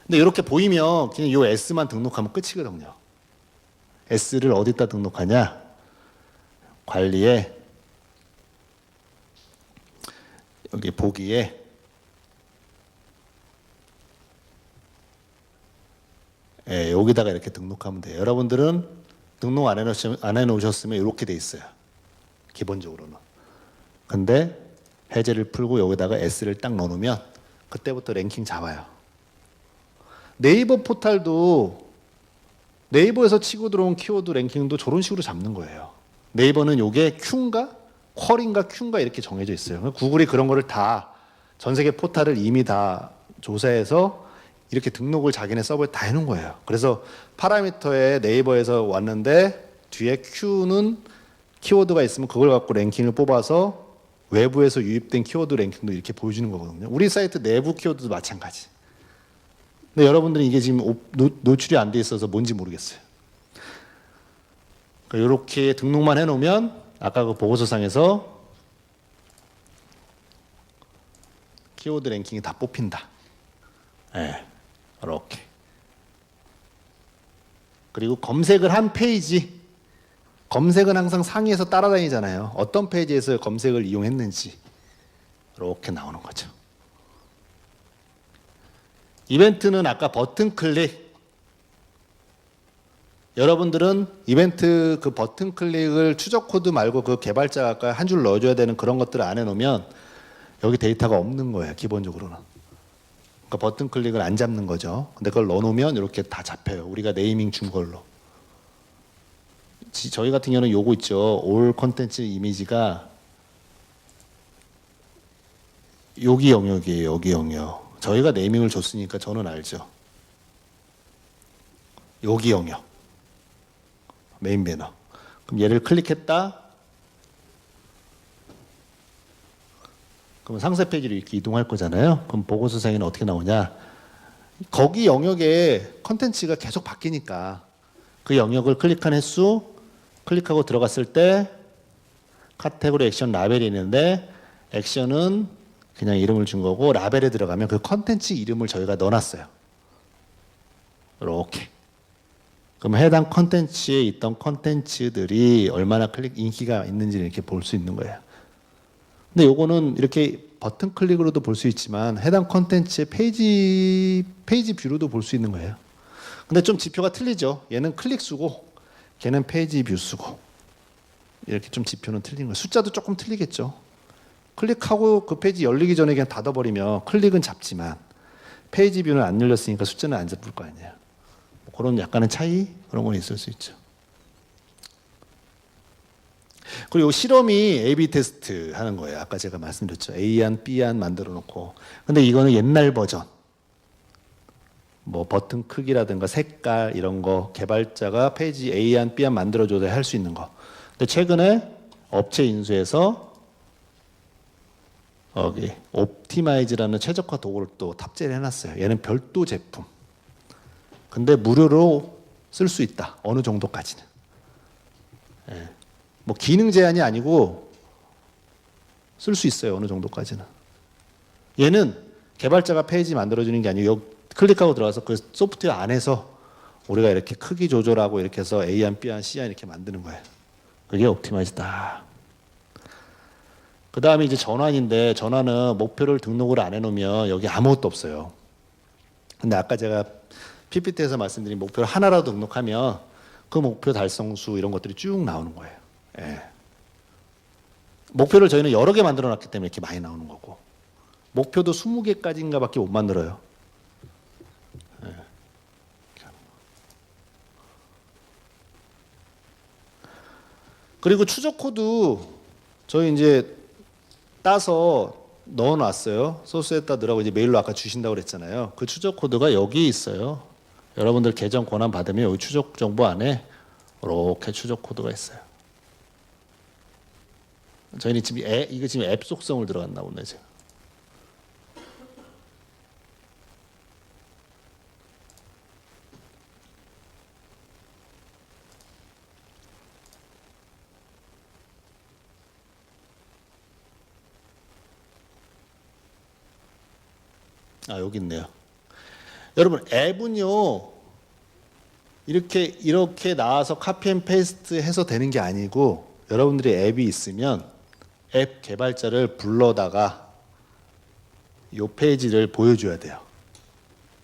근데 이렇게 보이면 그냥 요 S만 등록하면 끝이거든요. S를 어디다 등록하냐? 관리에 여기 보기에 예, 여기다가 이렇게 등록하면 돼요. 여러분들은 등록 안 해놓으셨으면 이렇게 돼 있어요. 기본적으로는. 근데 해제를 풀고 여기다가 S를 딱 넣어놓으면 그때부터 랭킹 잡아요. 네이버 포탈도 네이버에서 치고 들어온 키워드 랭킹도 저런 식으로 잡는 거예요. 네이버는 요게 Q인가? 퀄인가 Q인가 이렇게 정해져 있어요. 구글이 그런 거를 다 전 세계 포탈을 이미 다 조사해서 이렇게 등록을 자기네 서버에 다 해놓은 거예요. 그래서 파라미터에 네이버에서 왔는데 뒤에 Q는 키워드가 있으면 그걸 갖고 랭킹을 뽑아서 외부에서 유입된 키워드 랭킹도 이렇게 보여주는 거거든요. 우리 사이트 내부 키워드도 마찬가지. 근데 여러분들은 이게 지금 노출이 안 돼 있어서 뭔지 모르겠어요. 그러니까 이렇게 등록만 해놓으면 아까 그 보고서상에서 키워드 랭킹이 다 뽑힌다. 네, 이렇게. 그리고 검색을 한 페이지, 검색은 항상 상위에서 따라다니잖아요. 어떤 페이지에서 검색을 이용했는지 이렇게 나오는 거죠. 이벤트는 아까 버튼 클릭. 여러분들은 이벤트 그 버튼 클릭을 추적 코드 말고 그 개발자가 아까 한 줄 넣어줘야 되는 그런 것들을 안 해놓으면 여기 데이터가 없는 거예요. 기본적으로는. 그러니까 버튼 클릭을 안 잡는 거죠. 근데 그걸 넣어놓으면 이렇게 다 잡혀요. 우리가 네이밍 준 걸로. 저희 같은 경우는 요거 있죠. 올 컨텐츠 이미지가 여기 영역이에요. 여기 영역. 저희가 네이밍을 줬으니까 저는 알죠. 여기 영역. 메인 배너. 그럼 얘를 클릭했다. 그럼 상세 페이지로 이렇게 이동할 거잖아요. 그럼 보고서상에는 어떻게 나오냐? 거기 영역에 컨텐츠가 계속 바뀌니까 그 영역을 클릭한 횟수, 클릭하고 들어갔을 때 카테고리 액션 라벨이 있는데 액션은 그냥 이름을 준 거고 라벨에 들어가면 그 컨텐츠 이름을 저희가 넣어놨어요. 이렇게. 그럼 해당 컨텐츠에 있던 컨텐츠들이 얼마나 인기가 있는지를 이렇게 볼 수 있는 거예요. 근데 요거는 이렇게 버튼 클릭으로도 볼 수 있지만 해당 컨텐츠의 페이지 뷰로도 볼 수 있는 거예요. 근데 좀 지표가 틀리죠. 얘는 클릭 수고 걔는 페이지 뷰 수고 이렇게 좀 지표는 틀린 거예요. 숫자도 조금 틀리겠죠. 클릭하고 그 페이지 열리기 전에 그냥 닫아버리면 클릭은 잡지만 페이지 뷰는 안 열렸으니까 숫자는 안 잡을 거 아니에요. 뭐 그런 약간의 차이 그런 건 있을 수 있죠. 그리고 실험이 A/B 테스트 하는 거예요. 아까 제가 말씀드렸죠. A안, B안 만들어 놓고. 근데 이거는 옛날 버전. 뭐 버튼 크기라든가 색깔 이런 거 개발자가 페이지 A안, B안 만들어줘야 할 수 있는 거. 근데 최근에 업체 인수해서 여기 옵티마이즈라는 최적화 도구를 또 탑재를 해놨어요. 얘는 별도 제품. 근데 무료로 쓸 수 있다. 어느 정도까지는. 예. 뭐 기능 제한이 아니고 쓸 수 있어요. 어느 정도까지는. 얘는 개발자가 페이지 만들어주는 게 아니고 여기 클릭하고 들어가서 그 소프트웨어 안에서 우리가 이렇게 크기 조절하고 이렇게 해서 A안, B안, C안 이렇게 만드는 거예요. 그게 옵티마이즈다. 그 다음에 이제 전환인데 전환은 목표를 등록을 안 해놓으면 여기 아무것도 없어요. 근데 아까 제가 PPT에서 말씀드린 목표를 하나라도 등록하면 그 목표 달성수 이런 것들이 쭉 나오는 거예요. 예. 목표를 저희는 여러 개 만들어 놨기 때문에 이렇게 많이 나오는 거고 목표도 20개까지인가 밖에 못 만들어요. 예. 그리고 추적 코드 저희 이제 따서 넣어놨어요. 소스에다 넣으라고 이제 메일로 아까 주신다고 그랬잖아요. 그 추적 코드가 여기 있어요. 여러분들 계정 권한 받으면 여기 추적 정보 안에 이렇게 추적 코드가 있어요. 저희는 지금 이거 지금 앱 속성을 들어갔나 보네 지금. 여기 있네요. 여러분 앱은요 이렇게 나와서 카피 앤 페이스트 해서 되는 게 아니고 여러분들이 앱이 있으면 앱 개발자를 불러다가 이 페이지를 보여줘야 돼요.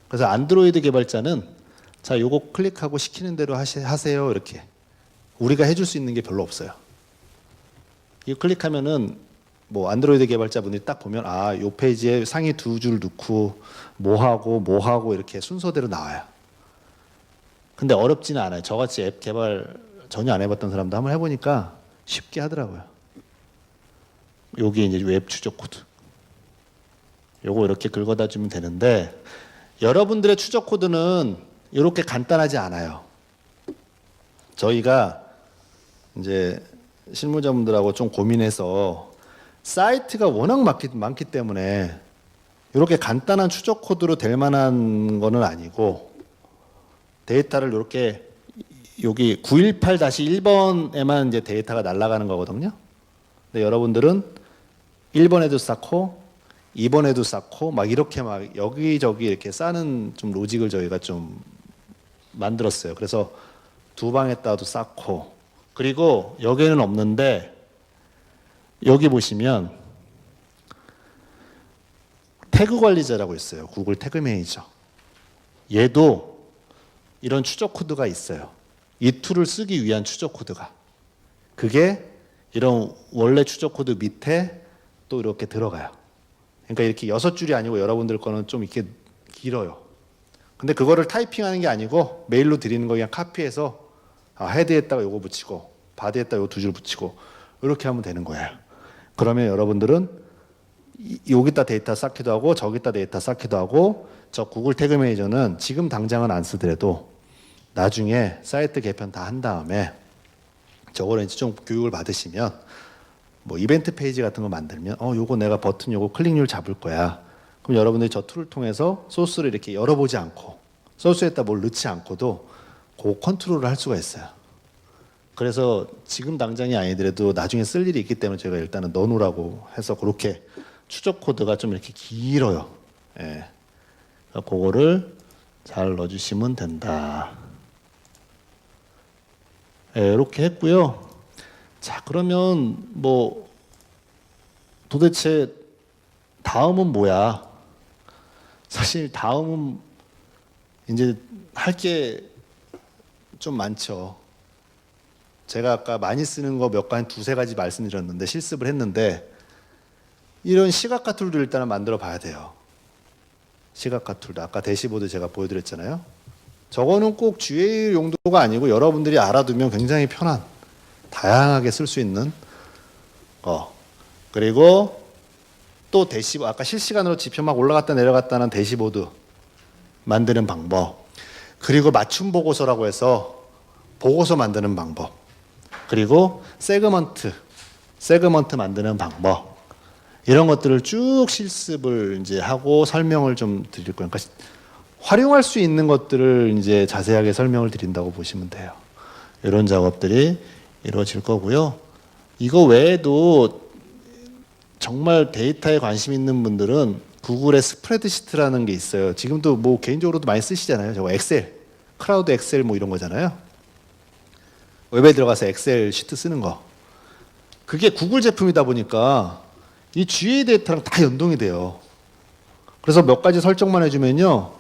그래서 안드로이드 개발자는 자 요거 클릭하고 시키는 대로 하세요 이렇게 우리가 해줄 수 있는 게 별로 없어요. 이거 클릭하면은 뭐 안드로이드 개발자분들이 딱 보면 요 페이지에 상위 2줄 넣고 뭐하고 이렇게 순서대로 나와요. 근데 어렵지는 않아요. 저같이 앱 개발 전혀 안 해봤던 사람도 한번 해보니까 쉽게 하더라고요. 여기 이제 웹 추적 코드. 요거 이렇게 긁어다 주면 되는데 여러분들의 추적 코드는 이렇게 간단하지 않아요. 저희가 이제 실무자분들하고 좀 고민해서 사이트가 워낙 많기 때문에 이렇게 간단한 추적 코드로 될 만한 거는 아니고 데이터를 이렇게 여기 918-1번에만 이제 데이터가 날아가는 거거든요. 근데 여러분들은 1번에도 쌓고 2번에도 쌓고 막 이렇게 막 여기저기 이렇게 쌓는 좀 로직을 저희가 좀 만들었어요. 그래서 두 방에다도 쌓고 그리고 여기는 없는데 여기 보시면 태그 관리자라고 있어요. 구글 태그 매니저. 얘도 이런 추적 코드가 있어요. 이 툴을 쓰기 위한 추적 코드가. 그게 이런 원래 추적 코드 밑에 또 이렇게 들어가요. 그러니까 이렇게 6줄이 아니고 여러분들 거는 좀 이렇게 길어요. 근데 그거를 타이핑하는 게 아니고 메일로 드리는 거 그냥 카피해서 헤드에다가 요거 붙이고 바디에다가 요 2줄 붙이고 이렇게 하면 되는 거예요. 그러면 여러분들은 여기다 데이터 쌓기도 하고 저기다 데이터 쌓기도 하고 저 구글 태그 매니저는 지금 당장은 안 쓰더라도 나중에 사이트 개편 다 한 다음에 저거를 이제 좀 교육을 받으시면 뭐 이벤트 페이지 같은 거 만들면 요거 내가 버튼 요거 클릭률 잡을 거야. 그럼 여러분들이 저 툴을 통해서 소스를 이렇게 열어보지 않고 소스에다 뭘 넣지 않고도 그 컨트롤을 할 수가 있어요. 그래서 지금 당장이 아니더라도 나중에 쓸 일이 있기 때문에 제가 일단은 넣어놓으라고 해서 그렇게 추적 코드가 좀 이렇게 길어요. 예. 그거를 잘 넣어주시면 된다. 예, 이렇게 했고요. 자, 그러면 뭐 도대체 다음은 뭐야? 사실 다음은 이제 할 게 좀 많죠. 제가 아까 많이 쓰는 거 몇 가지, 2-3가지 말씀드렸는데 실습을 했는데 이런 시각화 툴도 일단은 만들어 봐야 돼요. 시각화 툴도 아까 대시보드 제가 보여드렸잖아요. 저거는 꼭 GA 용도가 아니고 여러분들이 알아두면 굉장히 편한 다양하게 쓸 수 있는 거. 그리고 또 대시보드 아까 실시간으로 지표 막 올라갔다 내려갔다는 대시보드 만드는 방법. 그리고 맞춤 보고서라고 해서 보고서 만드는 방법. 그리고 세그먼트 만드는 방법. 이런 것들을 쭉 실습을 이제 하고 설명을 좀 드릴 거예요. 그러니까 활용할 수 있는 것들을 이제 자세하게 설명을 드린다고 보시면 돼요. 이런 작업들이 이루어질 거고요. 이거 외에도 정말 데이터에 관심 있는 분들은 구글의 스프레드시트라는 게 있어요. 지금도 뭐 개인적으로도 많이 쓰시잖아요. 저거 엑셀, 클라우드 엑셀 뭐 이런 거잖아요. 웹에 들어가서 엑셀 시트 쓰는 거. 그게 구글 제품이다 보니까 이 GA 데이터랑 다 연동이 돼요. 그래서 몇 가지 설정만 해주면요,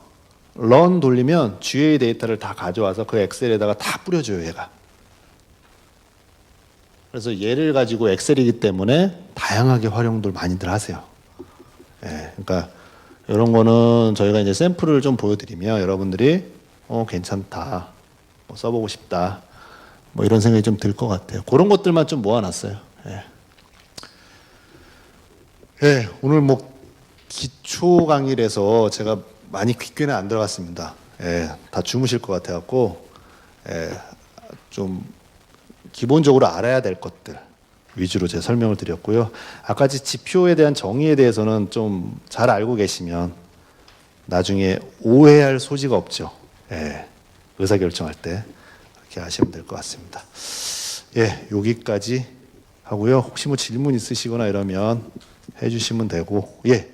런 돌리면 GA 데이터를 다 가져와서 그 엑셀에다가 다 뿌려줘요, 얘가. 그래서 얘를 가지고 엑셀이기 때문에 다양하게 활용들 많이들 하세요. 예, 그러니까 이런 거는 저희가 이제 샘플을 좀 보여드리면 여러분들이 괜찮다, 뭐 써보고 싶다, 뭐 이런 생각이 좀 들 것 같아요. 그런 것들만 좀 모아놨어요. 예. 예, 오늘 뭐 기초 강의라서 제가 많이 귓귀는 안 들어갔습니다. 예, 다 주무실 것 같아갖고 좀 기본적으로 알아야 될 것들 위주로 제가 설명을 드렸고요. 아까 지표에 대한 정의에 대해서는 좀 잘 알고 계시면 나중에 오해할 소지가 없죠. 예, 의사결정할 때 그렇게 하시면 될 것 같습니다. 예, 여기까지 하고요. 혹시 뭐 질문 있으시거나 이러면 해주시면 되고, 예.